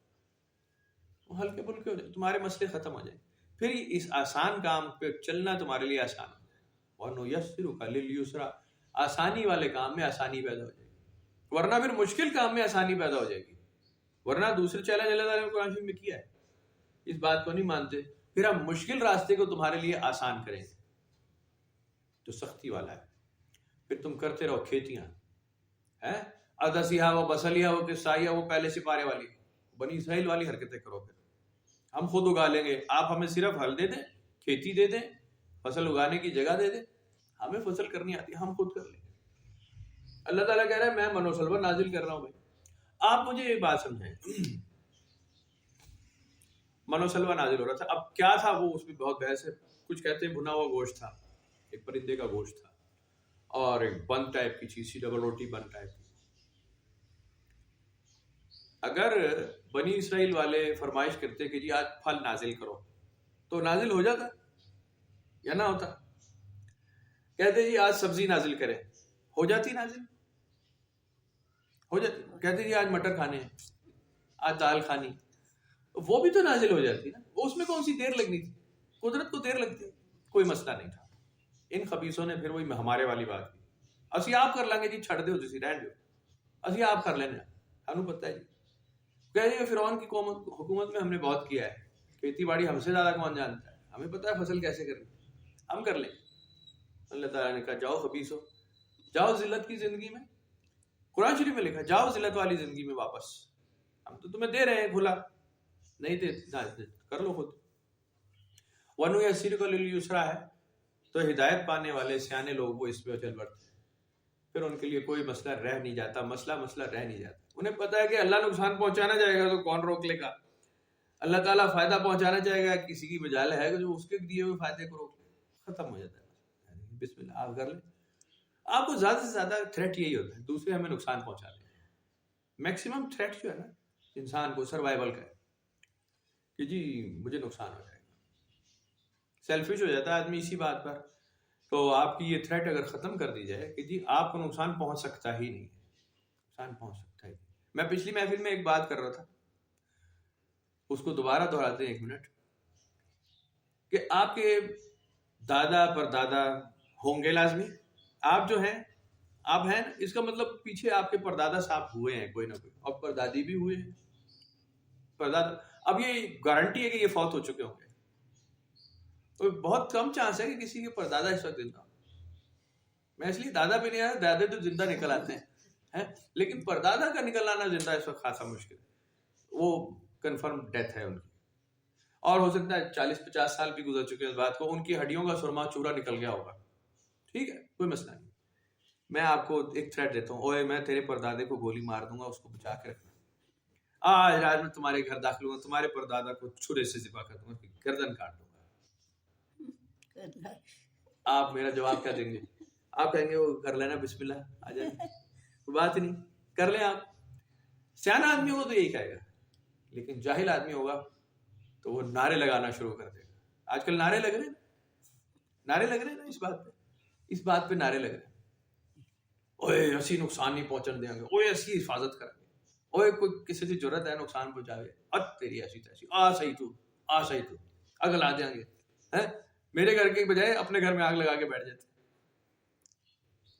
وہ ہلکے پھلکے ہو جائے، تمہارے مسئلے ختم ہو جائیں، پھر اس آسان کام پہ چلنا تمہارے لیے آسان ہو جائے. وَنُيَسِّرُكَ لِلْيُسْرَىٰ، آسانی والے کام میں آسانی پیدا ہو جائے گی، ورنہ پھر مشکل کام میں آسانی پیدا ہو جائے گی. ورنہ دوسرے چیلنج اللہ تعالیٰ نے قرآن شریف میں کیا ہے، اس بات کو نہیں مانتے، پھر ہم مشکل راستے کو تمہارے لیے آسان کریں گے جو سختی والا ہے. پھر تم کرتے رہو کھیتیاں، ادسیہ وہ بسلیہ وہ قصائیہ، وہ پہلے سپارے والی بنی اسرائیل والی حرکتیں کرو. پھر ہم خود اگا لیں گے، آپ ہمیں صرف ہل دے دیں، کھیتی دے دیں، فصل اگانے کی جگہ دے دیں، ہمیں فصل کرنی آتی ہے، ہم خود کر لیں گے. اللہ تعالیٰ کہہ رہا ہے میں من و سلوہ نازل کر رہا ہوں. بھائی آپ مجھے یہ بات سمجھائیں، من و سلوہ نازل ہو رہا تھا، اب کیا تھا وہ، اس میں بہت بحث ہے. کچھ کہتے ہیں بھنا ہوا گوشت تھا، ایک پرندے کا گوشت تھا، اور ایک بن ٹائپ کی چیز تھی، ڈبل روٹی بن ٹائپ کی. اگر بنی اسرائیل والے فرمائش کرتے کہ جی آج پھل نازل کرو، تو نازل ہو جاتا یا نہ ہوتا؟ کہتے جی آج سبزی نازل کریں، ہو جاتی نازل، ہو جاتی. کہتے جی آج مٹر کھانے ہیں، آج دال کھانی، وہ بھی تو نازل ہو جاتی نا، اس میں کون سی دیر لگنی تھی؟ قدرت کو دیر لگتی، کوئی مسئلہ نہیں تھا. ان خبیثوں نے پھر وہی ہمارے والی بات کی، اسی آپ کر لیں گے جی، چھڑ دو جی، رہن دو، اسی آپ کر لینا، ہمیں پتہ ہے جی. کہہ رہی ہے فرعون کی حکومت میں ہم نے بہت کیا ہے، کھیتی باڑی ہم سے زیادہ کون جانتا ہے، ہمیں پتہ ہے فصل کیسے کرنی، ہم کر لیں. اللہ تعالیٰ نے کہا جاؤ خبیثو، جاؤ ذلت کی زندگی میں. قرآن شریف میں لکھا جاؤ ذلت والی زندگی میں واپس، ہم تو تمہیں دے رہے ہیں کھلا، نہیں دے کر لو خود. وَنُيَسِّرُكَ لِلْيُسْرَىٰ ہے تو ہدایت پانے والے سیانے لوگ وہ اس پہ چل بڑھتے ہیں، پھر ان کے لیے کوئی مسئلہ رہ نہیں جاتا، مسئلہ رہ نہیں جاتا. انہیں پتہ ہے کہ اللہ نقصان پہنچانا چاہے گا تو کون روک لے گا، اللہ تعالیٰ فائدہ پہنچانا چاہے گا، کسی کی مجال ہے کہ جو اس کے دیے ہوئے فائدے کو روک لے، ختم ہو جاتا ہے. بسم اللہ آپ کر لیں. آپ کو زیادہ سے زیادہ تھریٹ یہی ہوتا ہے، دوسرے ہمیں نقصان پہنچا دیں. میکسیمم تھریٹ جو ہے نا انسان کو سروائیول کا ہے کہ جی مجھے نقصان ہو جائے گا، سیلفش ہو جاتا ہے آدمی اسی بات پر. تو آپ کی یہ تھریٹ اگر ختم کر دی جائے کہ جی آپ کو نقصان پہنچ سکتا ہی نہیں، نقصان پہنچ سکتا ہی نہیں. میں پچھلی محفل میں ایک بات کر رہا تھا، اس کو دوبارہ دہراتے ہیں 1 منٹ، کہ آپ کے دادا پر دادا ہوں گے لازمی، آپ جو ہیں آپ ہیں، اس کا مطلب پیچھے آپ کے پردادا صاحب ہوئے ہیں کوئی نہ کوئی، اور پردادی بھی ہوئے ہیں، پردادا. اب یہ گارنٹی ہے کہ یہ فوت ہو چکے ہوں گے، تو بہت کم چانس ہے کہ کسی کے پردادا اس وقت زندہ ہو. میں اس لیے دادا پہ نہیں آیا، دادے تو زندہ نکل آتے ہیں، لیکن پردادا کا نکل آنا زندہ اس وقت خاصا مشکل ہے، وہ کنفرم ڈیتھ ہے ان کی. اور ہو سکتا ہے 40-50 سال بھی گزر چکے اس بات کو، ان کی ہڈیوں کا سرما چورا نکل گیا ہوگا، ٹھیک ہے، کوئی مسئلہ نہیں. میں آپ کو ایک تھریٹ دیتا ہوں، اوے میں تیرے پردادے کو گولی مار دوں گا، اس کو بچا کے رکھنا. آج رات میں تمہارے گھر داخل ہوں گا، تمہارے پردادا کو چھرے سے ذبح کر دوں گا، گردن کاٹ دوں گا. آپ میرا جواب کیا دیں گے؟ آپ کہیں گے وہ کر لینا، بسم اللہ، آ جائیں، کوئی بات نہیں، کر لیں آپ. سیانا آدمی ہوگا تو یہی کہے گا، لیکن جاہل آدمی ہوگا تو وہ نعرے لگانا شروع کر دے گا. آج کل نعرے لگ رہے ہیں، نعرے لگ رہے ہیں نا، اس بات پہ نعرے لگ رہے ہیں. اوے اسی نقصان نہیں پہنچن دیں گے، اوے اسی حفاظت کریں گے، اوے کوئی کسی کی ضرورت ہے نقصان پہنچاوے، تیری ایسی تیسی، صحیح تو اگ لا دیں گے. میرے گھر کے بجائے اپنے گھر میں آگ لگا کے بیٹھ جاتے.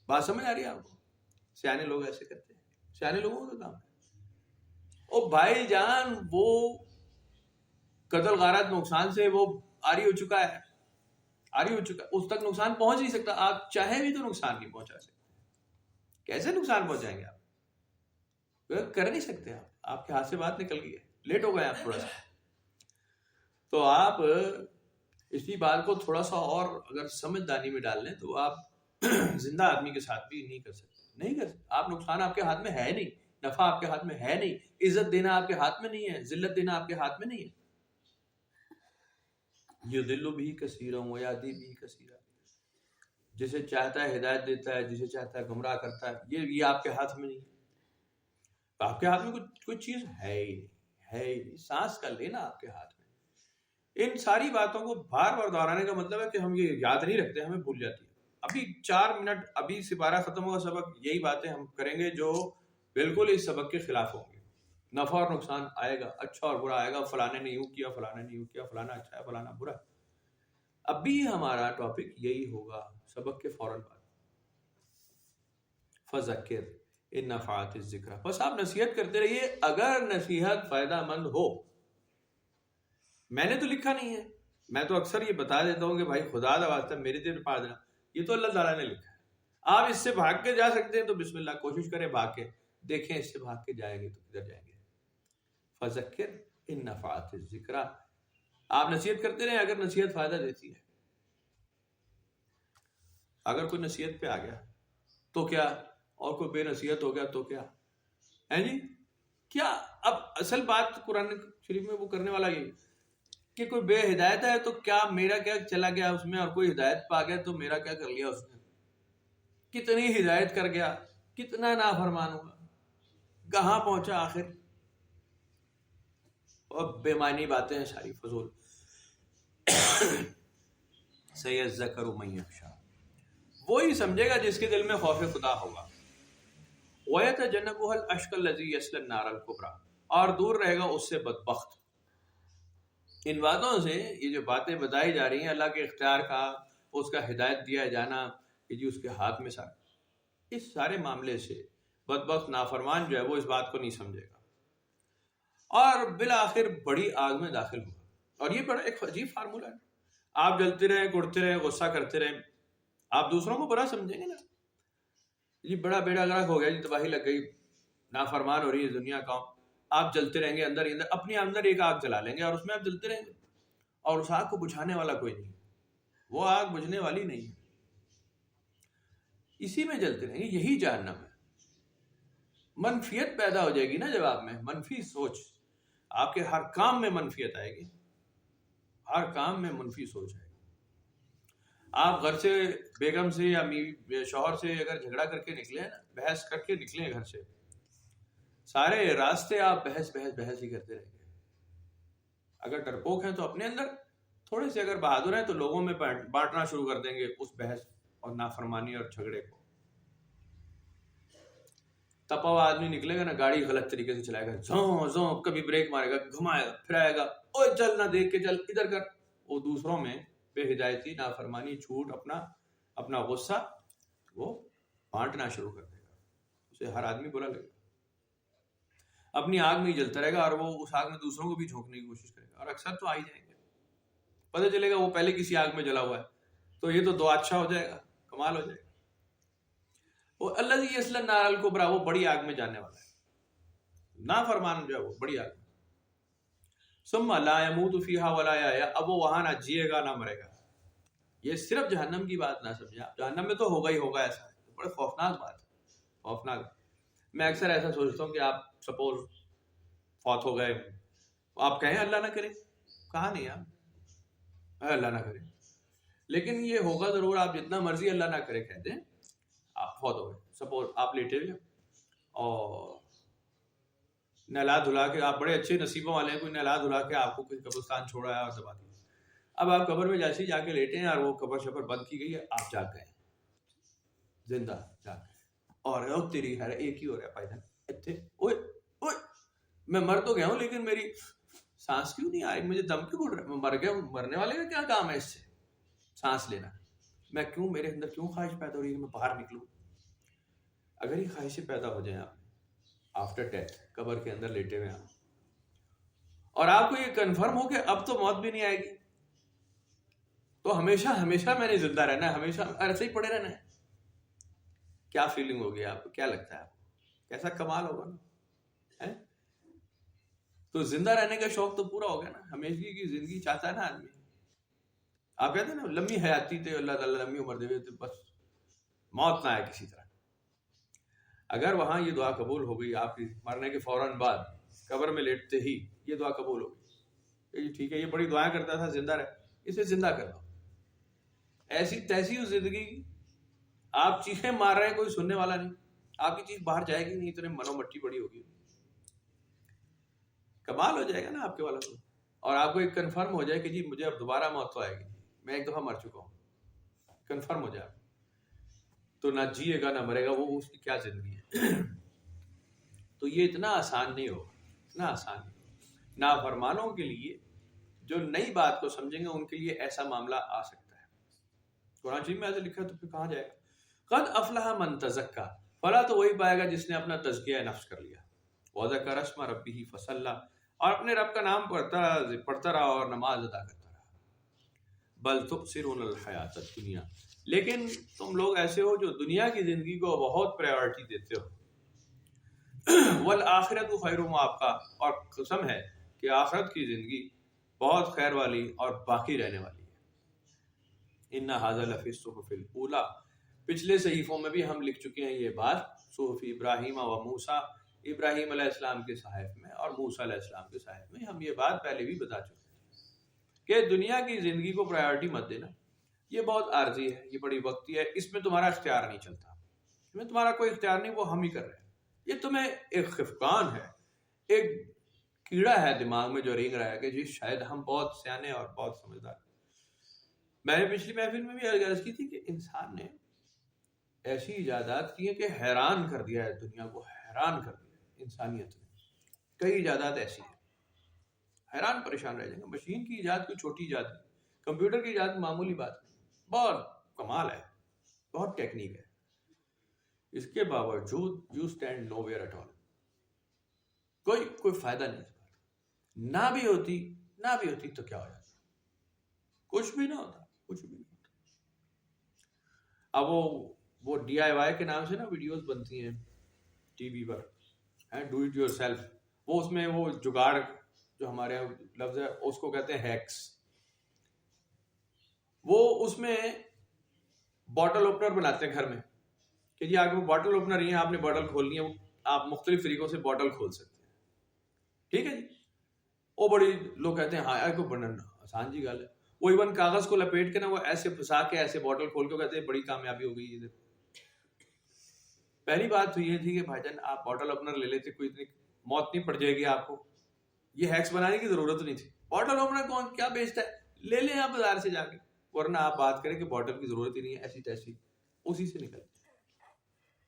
بات سمجھ آ رہی ہے آپ کو؟ سیانے لوگ ایسے کرتے ہیں، سیانے لوگوں کا کام ہے. او بھائی جان، وہ قتل غارت نقصان سے وہ آری ہو چکا ہے، اس تک نقصان پہنچ نہیں سکتا. آپ چاہیں بھی تو نقصان نہیں پہنچا سکتے. کیسے نقصان پہنچائیں گے آپ؟ کر نہیں سکتے. آپ کے ہاتھ سے بات نکل گئی ہے، لیٹ ہو گئے آپ تھوڑا سا. تو آپ اسی بات کو تھوڑا سا اور اگر سمجھداری میں ڈال لیں تو آپ زندہ آدمی کے ساتھ بھی نہیں کر سکتے. آپ نقصان آپ کے ہاتھ میں ہے نہیں، نفع آپ کے ہاتھ میں ہے نہیں، عزت دینا آپ کے ہاتھ میں نہیں ہے، ذلت دینا آپ کے ہاتھ میں نہیں ہے. یضل بھی کثیرا ویہدی بھی کثیرا، جسے چاہتا ہے ہدایت دیتا ہے، جسے چاہتا ہے گمراہ کرتا ہے. یہ آپ کے ہاتھ میں نہیں ہے. آپ کے ہاتھ میں کوئی چیز ہے ہی نہیں. سانس کا لینا آپ کے ہاتھ میں. ان ساری باتوں کو بار بار دہرانے کا مطلب ہے کہ ہم یہ یاد نہیں رکھتے، ہمیں بھول جاتی ہے. ابھی 4 منٹ، ابھی سپارہ ختم ہوگا سبق، یہی باتیں ہم کریں گے جو بالکل اس سبق کے خلاف ہوں گے. نفع اور نقصان آئے گا، اچھا اور برا آئے گا، فلانے نے یوں کیا، فلانے نے یوں کیا، فلانا اچھا ہے، فلانا برا. ابھی ہمارا ٹاپک یہی ہوگا سبق کے فوراً بعد. فذکر ان نفعات الذکر، بس آپ نصیحت کرتے رہیے اگر نصیحت فائدہ مند ہو. میں نے تو لکھا نہیں ہے، میں تو اکثر یہ بتا دیتا ہوں کہ بھائی خدا دا واسطہ میرے دل پا دینا، یہ تو اللہ تعالیٰ نے لکھا ہے. آپ اس سے بھاگ کے جا سکتے ہیں تو بسم اللہ، کوشش کریں بھاگ کے دیکھیں اس سے بھاگ کے جائیں گے تو کدھر جائیں گے. فذکر ان نفعات الذکر، آپ نصیحت کرتے رہیں اگر نصیحت فائدہ دیتی ہے. اگر کوئی نصیحت پہ آ گیا تو کیا، اور کوئی بے نصیحت ہو گیا تو کیا ہے جی؟ کیا اب اصل بات قرآن شریف میں وہ کرنے والا یہ کہ کوئی بے ہدایت ہے تو کیا میرا کیا چلا گیا اس میں، اور کوئی ہدایت پا گیا تو میرا کیا کر لیا اس نے. کتنی ہدایت کر گیا، کتنا نافرمان ہوا، کہاں پہنچا آخر. اور بے معنی باتیں ہیں ساری، فضول. سیذکر من یخشی، وہی سمجھے گا جس کے دل میں خوف خدا ہوگا. وَيَتَجَنَّبُهَا الْأَشْقَى الَّذِي يَصْلَى النَّارَ الْكُبْرَى، اور دور رہے گا اس سے بدبخت. ان باتوں سے، یہ جو باتیں بتائی جا رہی ہیں اللہ کے اختیار کا، اس کا ہدایت دیا جانا کہ جی اس کے ہاتھ میں سارا، اس سارے معاملے سے بدبخت نافرمان جو ہے وہ اس بات کو نہیں سمجھے گا اور بالآخر بڑی آگ میں داخل ہوگا. اور یہ بڑا ایک عجیب فارمولہ ہے. آپ جلتے رہیں، کڑتے رہیں، غصہ کرتے رہیں، آپ دوسروں کو برا سمجھیں گے نا، جی بڑا بیڑا غرق ہو گیا جی، تباہی لگ گئی، نافرمان ہو رہی ہے دنیا کا. آپ جلتے رہیں گے اندر اپنے اندر ایک آگ جلا لیں گے اور اس میں آپ جلتے رہیں گے، اور اس آگ کو بجھانے والا کوئی نہیں، وہ آگ بجھنے والی نہیں ہے، اسی میں جلتے رہیں گے. یہی جہنم ہے. منفیت پیدا ہو جائے گی نا جب آپ میں منفی سوچ، آپ کے ہر کام میں منفیت آئے گی، ہر کام میں منفی سوچ آئے گی. آپ گھر سے بیگم سے یا شوہر سے اگر جھگڑا کر کے نکلے نا، بحث کر کے نکلے گھر سے، سارے راستے آپ بحث بحث بحث ہی کرتے رہیں گے. اگر ڈرپوک ہیں تو اپنے اندر، تھوڑے سے اگر بہادر ہیں تو لوگوں میں بانٹنا شروع کر دیں گے اس بحث اور نافرمانی اور جھگڑے کو. تپا ہوا آدمی نکلے گا نا، گاڑی غلط طریقے سے چلائے گا، زوں زوں، کبھی بریک مارے گا، گھمائے گا، پھرائے گا، اوے چل نہ دیکھ کے چل، ادھر کر. وہ دوسروں میں بے ہدایتی، نافرمانی، جھوٹ، اپنا غصہ وہ بانٹنا شروع کر دے گا. اسے ہر آدمی برا لگے گا، اپنی آگ میں ہی جلتا رہے گا اور وہ اس آگ میں دوسروں کو بھی جھونکنے کی کوشش کرے گا. اور اکثر تو آ ہی جائیں گے، پتہ چلے گا وہ پہلے کسی آگ میں جلا ہوا ہے تو یہ تو دو اچھا ہو جائے گا، کمال ہو جائے گا. وہ الذی یصلی النار الکبریٰ، وہ بڑی آگ میں جانے والا ہے. نافرمان جو ہے وہ بڑی آگ میں. ثم لا يموت فيها ولا يحيا، اب وہ وہاں نہ جیے گا نہ مرے گا. یہ صرف جہنم کی بات نہ سمجھیں آپ، جہنم میں تو ہوگا ہی ہوگا، ایسا بڑے خوفناک بات ہے، خوفناک. میں اکثر ایسا سوچتا ہوں کہ آپ سپوز فوت ہو گئے، آپ کہیں اللہ نہ کرے، کہا نہیں آپ اللہ نہ کرے، لیکن یہ ہوگا ضرور. آپ جتنا مرضی اللہ نہ کرے کہتے ہیں، آپ فوت ہو گئے، سپوز آپ لیٹے ہوئے اور نہلا دھلا کے، آپ بڑے اچھے نصیبوں والے ہیں، کوئی نہلا دھلا کے آپ کو کوئی قبرستان چھوڑا ہے اور دبا دیا. اب آپ قبر میں جیسے ہی جا کے لیٹے ہیں اور وہ قبر شبر بند کی گئی ہے، آپ جاگ گئے زندہ، جاگ گئے، اور تیری خیر ایک ہی ہو رہا ہے پائدان اتنے، اوئے اوئے میں مر تو گیا ہوں لیکن میری سانس کیوں نہیں آئی، مجھے دم کیوں گھٹ رہا ہے، میں مر گیا ہوں. مرنے والے کا کیا کام ہے اس سے سانس لینا، میں کیوں، میرے اندر کیوں خواہش پیدا ہو رہی ہے کہ میں باہر نکلوں. اگر یہ خواہشیں پیدا ہو جائیں آپ آفٹر ڈیتھ، قبر کے اندر لیٹے ہوئے آپ، اور آپ کو یہ کنفرم ہو کہ اب تو موت بھی نہیں آئے گی، تو ہمیشہ ہمیشہ میں نے زندہ رہنا ہے، ہمیشہ ایسے ہی پڑے رہنا ہے، کیا فیلنگ ہوگی آپ کو، کیا لگتا ہے آپ کو، کیسا کمال ہوگا نا. تو زندہ رہنے کا شوق تو پورا ہو گیا نا، ہمیشہ کی زندگی چاہتا ہے نا آدمی. آپ کہتے ہیں نا لمبی حیاتی تھے، اللہ تعالیٰ لمبی عمر دے تو بس موت نہ آئے کسی طرح. اگر وہاں یہ دعا قبول ہو گئی آپ کی مرنے کے فوراً بعد، قبر میں لیٹتے ہی یہ دعا قبول ہو گئی، ٹھیک ہے یہ بڑی دعائیں کرتا تھا زندہ رہ، اسے زندہ کر دو. ایسی تیسی زندگی، آپ چیخیں مار رہے ہیں کوئی سننے والا نہیں، آپ کی چیز باہر جائے گی نہیں، اتنے منو مٹی بڑی ہوگی. کمال ہو جائے گا نا آپ کے والا کو. اور آپ کو ایک کنفرم ہو جائے کہ جی مجھے اب دوبارہ موت تو آئے گی، میں ایک دفعہ مر چکا ہوں، کنفرم ہو جائے تو نہ جیے گا نہ مرے گا، وہ اس کی کیا زندگی ہے. تو یہ اتنا آسان نہیں ہوگا، اتنا آسان نہیں ہوگا. نافرمانوں کے لیے جو نئی بات کو سمجھیں گے ان کے لیے ایسا معاملہ آ سکتا ہے. قرآن شریف میں ایسا لکھا ہے تو پھر کہاں جائے گا. قد افلح من تزکا، فلا تو وہی پائے گا جس نے اپنا تزکیہ نفس کر لیا. وذکر اسم ربہ فصلی، اور اپنے رب کا نام پڑھتا رہا اور نماز ادا کرتا رہا. بل تؤثرون الحیات الدنیا، لیکن تم لوگ ایسے ہو جو دنیا کی زندگی کو بہت پریورٹی دیتے ہو. والآخرۃ خیر وابقی، اور قسم ہے کہ آخرت کی زندگی بہت خیر والی اور باقی رہنے والی ہے. ان ھذا لفی الصحف الاولی، پچھلے صحیفوں میں بھی ہم لکھ چکے ہیں یہ بات. صحف ابراہیم و موسیٰ، ابراہیم علیہ السلام کے صحائف میں اور موسیٰ علیہ السلام کے صحائف میں ہم یہ بات پہلے بھی بتا چکے ہیں کہ دنیا کی زندگی کو پرائیورٹی مت دینا، یہ بہت عارضی ہے، یہ بڑی وقتی ہے، اس میں تمہارا اختیار نہیں چلتا، اس میں تمہارا کوئی اختیار نہیں، وہ ہم ہی کر رہے ہیں. یہ تمہیں ایک خفقان ہے، ایک کیڑا ہے دماغ میں جو رینگ رہا ہے کہ جی شاید ہم بہت سیانے اور بہت سمجھدار. میں نے پچھلی محفل میں بھی عرض کی تھی کہ انسان نے ایسی ایجادات کی ہیں کہ حیران کر دیا ہے دنیا کو، حیران کر دیا انسانیت نے. کئی ایجادات ایسی ہیں حیران پریشان رہ جائیں گے. مشین کی ایجاد کوئی چھوٹی ایجاد نہیں، کمپیوٹر کی ایجاد معمولی بات نہیں، بہت کمال ہے، بہت ٹیکنیک ہے. اس کے باوجود you stand nowhere at all, کوئی فائدہ نہیں. نہ بھی ہوتی تو کیا ہو جاتا، کچھ بھی نہ ہوتا، کچھ بھی نہیں ہوتا. اب وہ ڈی آئی وائی کے نام سے نا ویڈیوز بنتی ہیں T V per, do it your self, وہ اس میں وہ جگاڑ جو ہمارے یہاں لفظ ہے اس کو کہتے ہیں ہیکس. وہ اس میں باٹل اوپنر بناتے ہیں گھر میں کہ جی آپ کو باٹل اوپنر ہی ہے، آپ نے باٹل کھولنی ہے، آپ مختلف طریقوں سے باٹل کھول سکتے ہیں، ٹھیک ہے جی. وہ بڑی لوگ کہتے ہیں ہاں کو بننا آسان جی گل ہے. وہ ایون کاغذ کو لپیٹ کے نا وہ ایسے پھنسا کے ایسے باٹل کھول کے کہتے ہیں بڑی کامیابی ہو گئی. پہلی بات تو یہ تھی کہ بھائی جان آپ باٹل اوپنر لے لیتے، کوئی اتنی موت نہیں پڑ جائے گی آپ کو، یہ ہیکس بنانے کی ضرورت نہیں تھی. باٹل اوپنر کون کیا بیچتا ہے، لے لیں آپ بازار سے جا کے، ورنہ آپ بات کریں کہ باٹل کی ضرورت ہی نہیں ہے، ایسی تیسی اسی سے نکل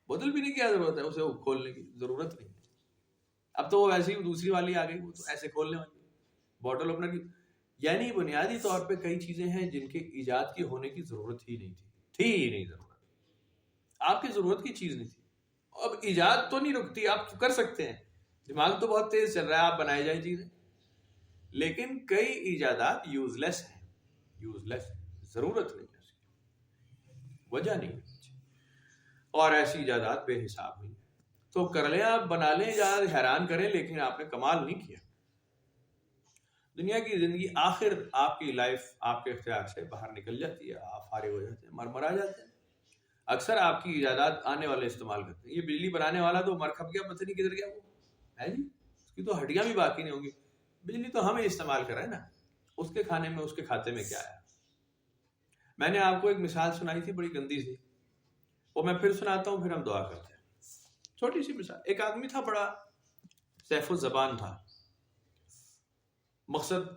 بوتل بھی نہیں، کیا ضرورت ہے اسے کھولنے کی، ضرورت نہیں ہے. اب تو وہ ویسے ہی دوسری والی آ گئی، وہ تو ایسے کھولنے والی باٹل اوپنر کی. یعنی بنیادی طور پہ کئی چیزیں ہیں جن کے ایجاد کی ہونے کی ضرورت ہی نہیں تھی ہی نہیں ضرورت، آپ کی ضرورت کی چیز نہیں تھی. اب ایجاد تو نہیں رکتی، آپ کر سکتے ہیں، دماغ تو بہت تیز چل رہا ہے، آپ بنائے جائیں چیزیں، لیکن کئی ایجادات یوز لیس ہیں، یوز لیس، ضرورت نہیں ہے، وجہ نہیں ہے، اور ایسی ایجادات بے حساب نہیں. تو کر لیں آپ، بنا لیں ایجاد، حیران کریں، لیکن آپ نے کمال نہیں کیا. دنیا کی زندگی آخر آپ کی لائف آپ کے اختیار سے باہر نکل جاتی ہے، آپ فارغ ہو جاتے ہیں، مرا جاتے ہیں. اکثر آپ کی ایجادات آنے والے استعمال کرتے ہیں. یہ بجلی بنانے والا تو مر کھپ گیا، پتہ نہیں کدھر گیا وہ ہے جی، اس کی تو ہڈیاں بھی باقی نہیں ہوں گی. بجلی تو ہمیں استعمال کر رہے ہیں نا، اس کے کھانے میں، اس کے کھاتے میں کیا ہے. میں نے آپ کو ایک مثال سنائی تھی بڑی گندی سی، وہ میں پھر سناتا ہوں، پھر ہم دعا کرتے ہیں. چھوٹی سی مثال. ایک آدمی تھا، بڑا سیف الزبان تھا، مقصد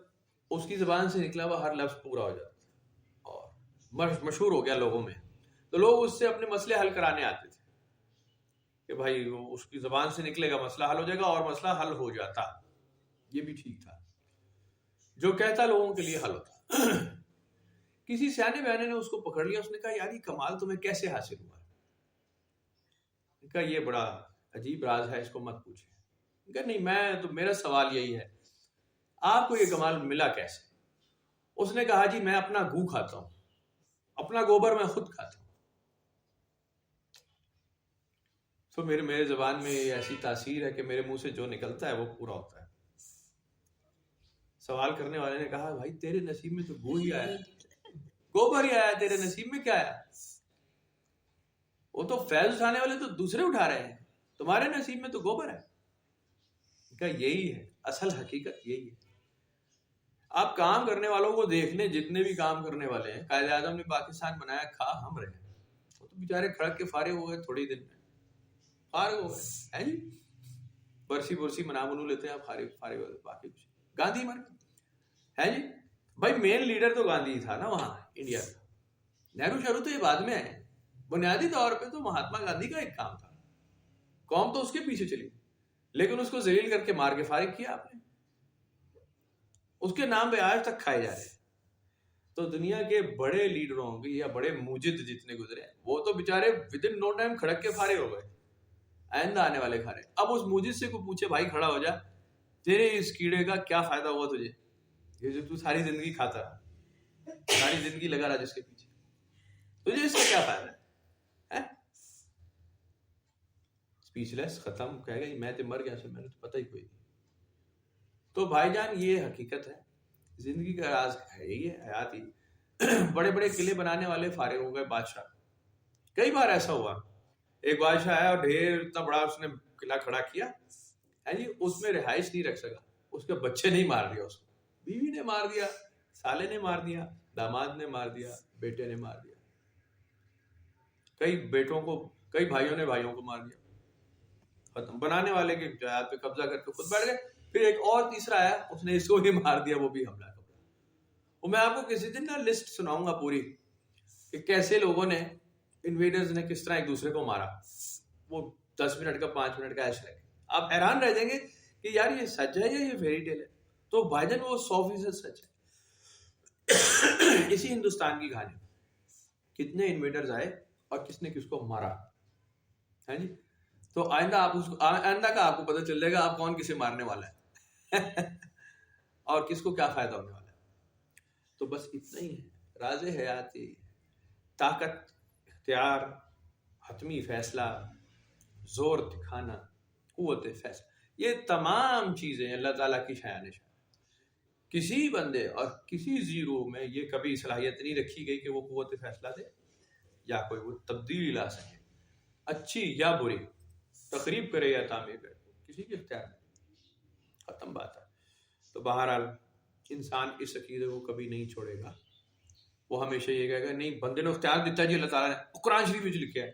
اس کی زبان سے نکلا ہوا ہر لفظ پورا ہو جاتا تھا اور مشہور ہو گیا لوگوں میں. تو لوگ اس سے اپنے مسئلے حل کرانے آتے تھے کہ بھائی اس کی زبان سے نکلے گا مسئلہ حل ہو جائے گا، اور مسئلہ حل ہو جاتا. یہ بھی ٹھیک تھا، جو کہتا لوگوں کے لیے حل ہوتا. کسی سیانے بیانے نے اس کو پکڑ لیا، اس نے کہا یار یہ کمال تمہیں کیسے حاصل ہوا؟ کہا یہ بڑا عجیب راز ہے، اس کو مت پوچھے. کہا نہیں، میں تو میرا سوال یہی ہے، آپ کو یہ کمال ملا کیسے؟ اس نے کہا جی میں اپنا گو کھاتا ہوں، اپنا گوبر میں خود کھاتا ہوں. تو میرے زبان میں ایسی تاثیر ہے کہ میرے منہ سے جو نکلتا ہے وہ پورا ہوتا ہے. سوال کرنے والے نے کہا بھائی تیرے نصیب میں تو گو ہی آیا، گوبر ہی آیا، تیرے نصیب میں کیا آیا؟ وہ تو فیض اٹھانے والے تو دوسرے اٹھا رہے ہیں، تمہارے نصیب میں تو گوبر ہے. کہ یہی ہے اصل حقیقت، یہی ہے. آپ کام کرنے والوں کو دیکھ لیں، جتنے بھی کام کرنے والے ہیں، قائد اعظم نے پاکستان بنایا، کھا ہم رہے ہیں. وہ تو بیچارے کھڑک کے فارغ ہو گئے، تھوڑی دن میں فارغ ہو گئے ہیں جی. برسی منا منو لیتے ہیں آپ، فارغ ہو گئے. باقی کچھ گاندھی مر ہے جی. بھائی مین لیڈر تو گاندھی تھا نا وہاں انڈیا کا. نہرو شروع تو یہ بعد میں ہے. بنیادی طور پہ تو مہاتما گاندھی کا ایک کام تھا، قوم تو اس کے پیچھے چلی، لیکن اس کو ذلیل کر کے مار کے فارغ کیا آپ نے. اس کے نام پہ آج تک کھائے جا رہے ہیں. تو دنیا کے بڑے لیڈروں کے یا بڑے موجد جتنے گزرے ہیں، وہ تو بیچارے ود ان نو ٹائم کھڑک کے فارغ ہو گئے، آئندہ آنے والے کھا رہے. اب اس موجد سے کوئی پوچھے بھائی کھڑا ہو جا، تیرے اس کیڑے کا کیا فائدہ ہوا تجھے، یہ جو تو ساری زندگی کھاتا رہا، ساری زندگی لگا رہا جس کے پیچھے، تجھے اس کا کیا فائدہ ہے؟ اسپیچ لیس، ختم. کہے گا میں تو مر گیا، میں نے تو پتہ ہی کوئی نہیں. تو بھائی جان یہ حقیقت ہے، زندگی کا راز ہے، یہی ہے حیات ہی. بڑے بڑے قلعے بنانے والے فارغ ہو گئے بادشاہ. کئی بار ایسا ہوا، ایک بادشاہ آیا اور ڈھیر اتنا بڑا اس نے قلعہ کھڑا کیا ہے جی، اس میں رہائش نہیں رکھ سکا. اس کے بچے نہیں مار دیا، اس کو بیوی نے مار دیا، سالے نے مار دیا، داماد نے مار دیا، بیٹے نے مار دیا، کئی بھائیوں نے بھائیوں کو مار دیا. ختم. بنانے والے کے جائیداد پہ قبضہ کر کے خود بیٹھ گئے. پھر ایک اور تیسرا آیا، اس نے اس کو بھی مار دیا، وہ بھی حملہ کر. وہ میں آپ کو کسی دن نا لسٹ سناؤں گا پوری کہ کیسے لوگوں نے، انویڈرز نے کس طرح ایک دوسرے کو مارا. وہ 10 منٹ کا 5 منٹ کا ایسا ہے، آپ حیران رہ جائیں گے کہ یار یہ سچ ہے یا یہ فیری ٹیل ہے. تو بھائی جان وہ 100% سچ ہے. اسی ہندوستان کی کہانی، کتنے انویڈرز آئے اور کس نے کس کو مارا ہے جی. تو آئندہ کا آپ کو پتہ چل جائے گا آپ کون کسے مارنے والا ہے اور کس کو کیا فائدہ ہونے والا ہے. تو بس اتنا ہی ہے راز حیاتی. طاقت، اختیار، حتمی فیصلہ، زور دکھانا، قوت فیصلہ، یہ تمام چیزیں اللہ تعالیٰ کی شایان شان. کسی بندے اور کسی زیرو میں یہ کبھی صلاحیت نہیں رکھی گئی کہ وہ قوت فیصلہ دے یا کوئی وہ تبدیلی لا سکے، اچھی یا بری، تقریب کرے یا تعمیر کرے، کسی کے اختیار نہیں. ختم بات ہے. تو بہرحال انسان اس عقیدے کو کبھی نہیں چھوڑے گا. وہ ہمیشہ یہ کہے گا نہیں بندے نے اختیار دیتا جی اللہ تعالیٰ نے، قرآن شریف میں لکھا ہے.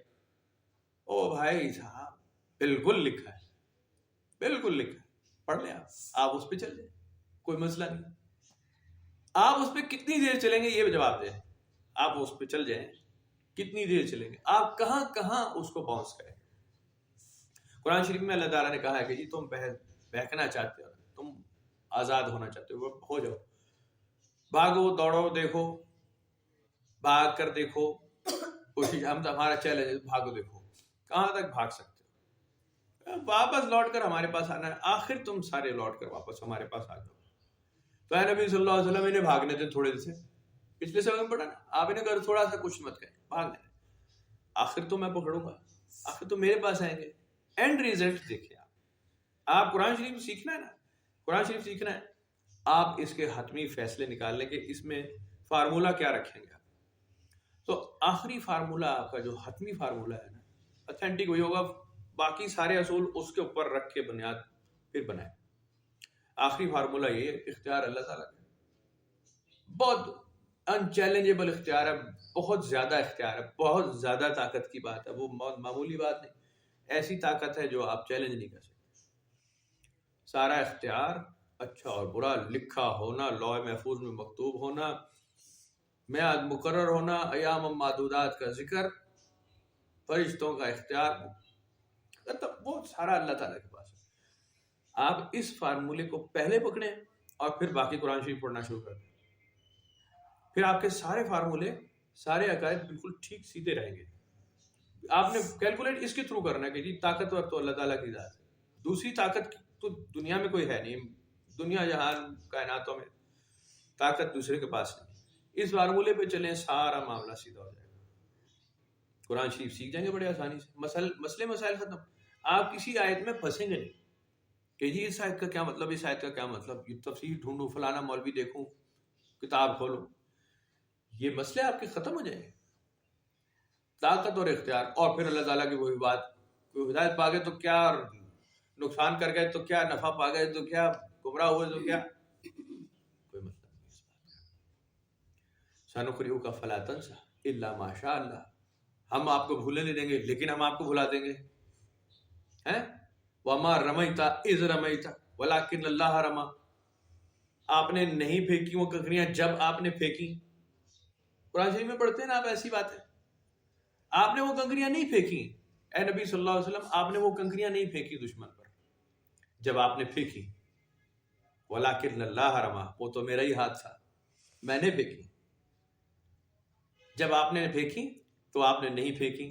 او بھائی صاحب بالکل لکھا ہے، بالکل لکھا ہے، پڑھ لیں آپ اس پہ چل جائیں، کوئی مسئلہ نہیں. آپ اس پہ کتنی دیر چلیں گے یہ جواب دیں. آپ اس پہ چل جائیں، کتنی دیر چلیں گے، آپ کہاں کہاں اس کو باؤنس کریں. قرآن شریف میں اللہ تعالیٰ نے کہا ہے کہ جی تم بہکنا چاہتے ہو، تم آزاد ہونا چاہتے ہو جاؤ، بھاگو دوڑو، دیکھو، بھاگ کر دیکھو، کوشش. ہمارا چیلنج ہے بھاگو دیکھو، کہاں تک بھاگ سکتے ہو، واپس لوٹ کر ہمارے پاس آنا ہے. آخر تم سارے لوٹ کر واپس ہمارے پاس آ جاؤ. تو اے نبی صلی اللہ علیہ وسلم انہیں بھاگنے تھے تھوڑے سے، پچھلے سبق میں پڑھا نا، آپ انہیں کہا تھوڑا سا کچھ مت کریں، بھاگنے. آخر تو میں پکڑوں گا، آخر تو میرے پاس آئیں گے. اینڈ ریزلٹ دیکھیں آپ قرآن شریف سیکھنا ہے نا، قرآن شریف سیکھنا ہے آپ اس کے حتمی فیصلے نکال لیں کہ اس میں فارمولہ کیا رکھیں گے. تو آخری فارمولہ آپ کا جو حتمی فارمولہ ہے نا، اتھینٹک وہی ہوگا، باقی سارے اصول اس کے اوپر رکھ کے بنیاد پھر بنائیں. آخری فارمولہ یہ اختیار اللہ تعالیٰ کا بہت انچیلنجیبل اختیار ہے، بہت زیادہ اختیار ہے، بہت زیادہ طاقت کی بات ہے، وہ معمولی بات نہیں، ایسی طاقت ہے جو آپ چیلنج نہیں کر سکتے. سارا اختیار، اچھا اور برا لکھا ہونا، لوح محفوظ میں مکتوب ہونا، میعاد مقرر ہونا، ایام معدودات کا ذکر، فرشتوں کا اختیار، وہ سارا اللہ تعالیٰ کے پاس ہے. آپ اس فارمولے کو پہلے پکڑیں اور پھر باقی قرآن شریف پڑھنا شروع کر دیں، پھر آپ کے سارے فارمولے، سارے عقائد بالکل ٹھیک سیدھے رہیں گے. آپ نے کیلکولیٹ اس کے تھرو کرنا ہے کہ جی طاقتور تو اللہ تعالیٰ کی ذات ہے، دوسری طاقت تو دنیا میں کوئی ہے نہیں، دنیا جہان کائناتوں میں طاقت دوسرے کے پاس نہیں. اس فارمولے پہ چلیں، سارا معاملہ سیدھا ہو جائے گا. قرآن شریف سیکھ جائیں گے بڑے آسانی سے، مسئلے مسائل ختم. آپ کسی آیت میں پھنسیں گے نہیں کہ جی اس آیت کا کیا مطلب، اس آیت کا کیا مطلب، یہ تفسیر ڈھونڈوں، فلانا مولوی دیکھوں، کتاب کھولوں. یہ مسئلے آپ کے ختم ہو جائیں گے. طاقت اور اختیار، اور پھر اللہ تعالیٰ کی وہی بات، کوئی ہدایت پا گئے تو کیا، نقصان کر گئے تو کیا، نفع پا گئے تو کیا، گمراہ ہوئے تو کیا، کوئی مسئلہ نہیں اس بات کا. سَنُقْرِئُكَ فَلَا تَنْسَىٰ إِلَّا مَا شَاءَ اللَّهُ، ہم آپ کو بھولنے نہیں دیں گے لیکن ہم آپ کو بھلا دیں گے. وَمَا رَمَيْتَ إِذْ رَمَيْتَ وَلَٰكِنَّ اللَّهَ رَمَىٰ، آپ نے نہیں پھینکی وہ کنکریاں جب آپ نے پھینکی. قرآن شریف میں پڑھتے ہیں نا آپ ایسی بات ہے، آپ نے وہ کنکریاں نہیں پھینکی، اے نبی صلی اللہ علیہ وسلم آپ نے وہ کنکریاں نہیں پھینکی دشمن پر جب آپ نے پھینکی. وَلَٰكِنَّ اللَّهَ رَمَىٰ، وہ تو میرا ہی ہاتھ تھا، میں نے پھینکی. جب آپ نے پھینکی تو آپ نے نہیں پھینکی.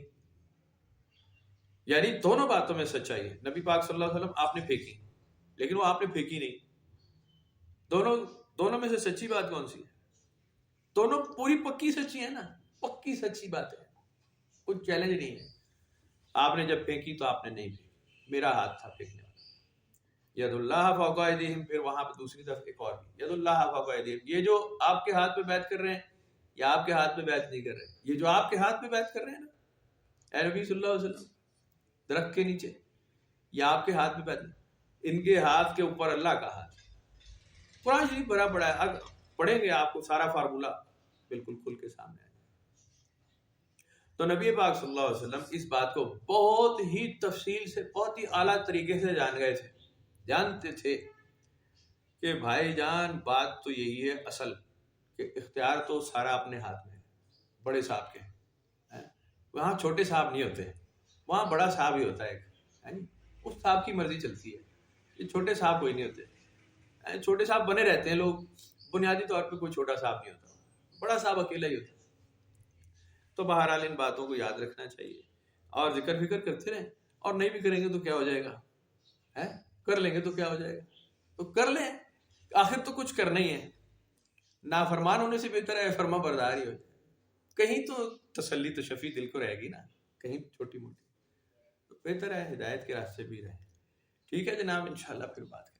یعنی دونوں باتوں میں سچائی ہے. نبی پاک صلی اللہ علیہ وسلم آپ نے پھینکی لیکن وہ آپ نے پھینکی نہیں. دونوں میں سے سچی بات کون سی ہے؟ دونوں پوری پکی سچی ہے نا، پکی سچی بات ہے، کوئی چیلنج نہیں ہے. آپ نے جب پھینکی تو آپ نے نہیں پھینکی، میرا ہاتھ تھا پھینکنے والا. ید اللہ فوق ایدیہم، پھر وہاں پہ دوسری طرف ایک اور بھی ید اللہ فوق ایدیہم. یہ جو آپ کے ہاتھ پہ بیعت کر رہے ہیں یا آپ کے ہاتھ پہ بیعت نہیں کر رہے، یہ جو آپ کے ہاتھ پہ بیعت کر رہے ہیں نا، اے نبی صلی اللہ علیہ وسلم درخت کے نیچے، یا آپ کے ہاتھ پہ بیعت نہیں، ان کے ہاتھ کے اوپر اللہ کا ہاتھ. قرآن شریف بڑا پڑا ہے، اگر پڑھیں گے آپ کو سارا فارمولہ بالکل کھل کے سامنے آئے. تو نبی پاک صلی اللہ علیہ وسلم اس بات کو بہت ہی تفصیل سے، بہت ہی اعلیٰ طریقے سے جان گئے تھے، جانتے تھے کہ بھائی جان بات تو یہی ہے اصل، کہ اختیار تو سارا اپنے ہاتھ میں ہے، بڑے صاحب کے. وہاں چھوٹے صاحب نہیں ہوتے، وہاں بڑا صاحب ہی ہوتا ہے. اس صاحب کی مرضی چلتی ہے، یہ چھوٹے صاحب کوئی نہیں ہوتے. چھوٹے صاحب بنے رہتے ہیں لوگ، بنیادی طور پہ کوئی چھوٹا صاحب نہیں ہوتا، بڑا صاحب اکیلا ہی ہوتا ہے. تو بہرحال ان باتوں کو یاد رکھنا چاہیے اور ذکر فکر کرتے رہیں. اور نہیں بھی کریں گے تو کیا ہو جائے گا، کر لیں گے تو کیا ہو جائے گا. تو کر لیں، آخر تو کچھ کرنا ہی ہے. نافرمان ہونے سے بہتر ہے فرما بردار ہی ہو جائے. کہیں تو تسلی تشفی دل کو رہے گی نا، کہیں چھوٹی موٹی، تو بہتر ہے ہدایت کے راستے بھی رہیں. ٹھیک ہے جناب، انشاءاللہ پھر بات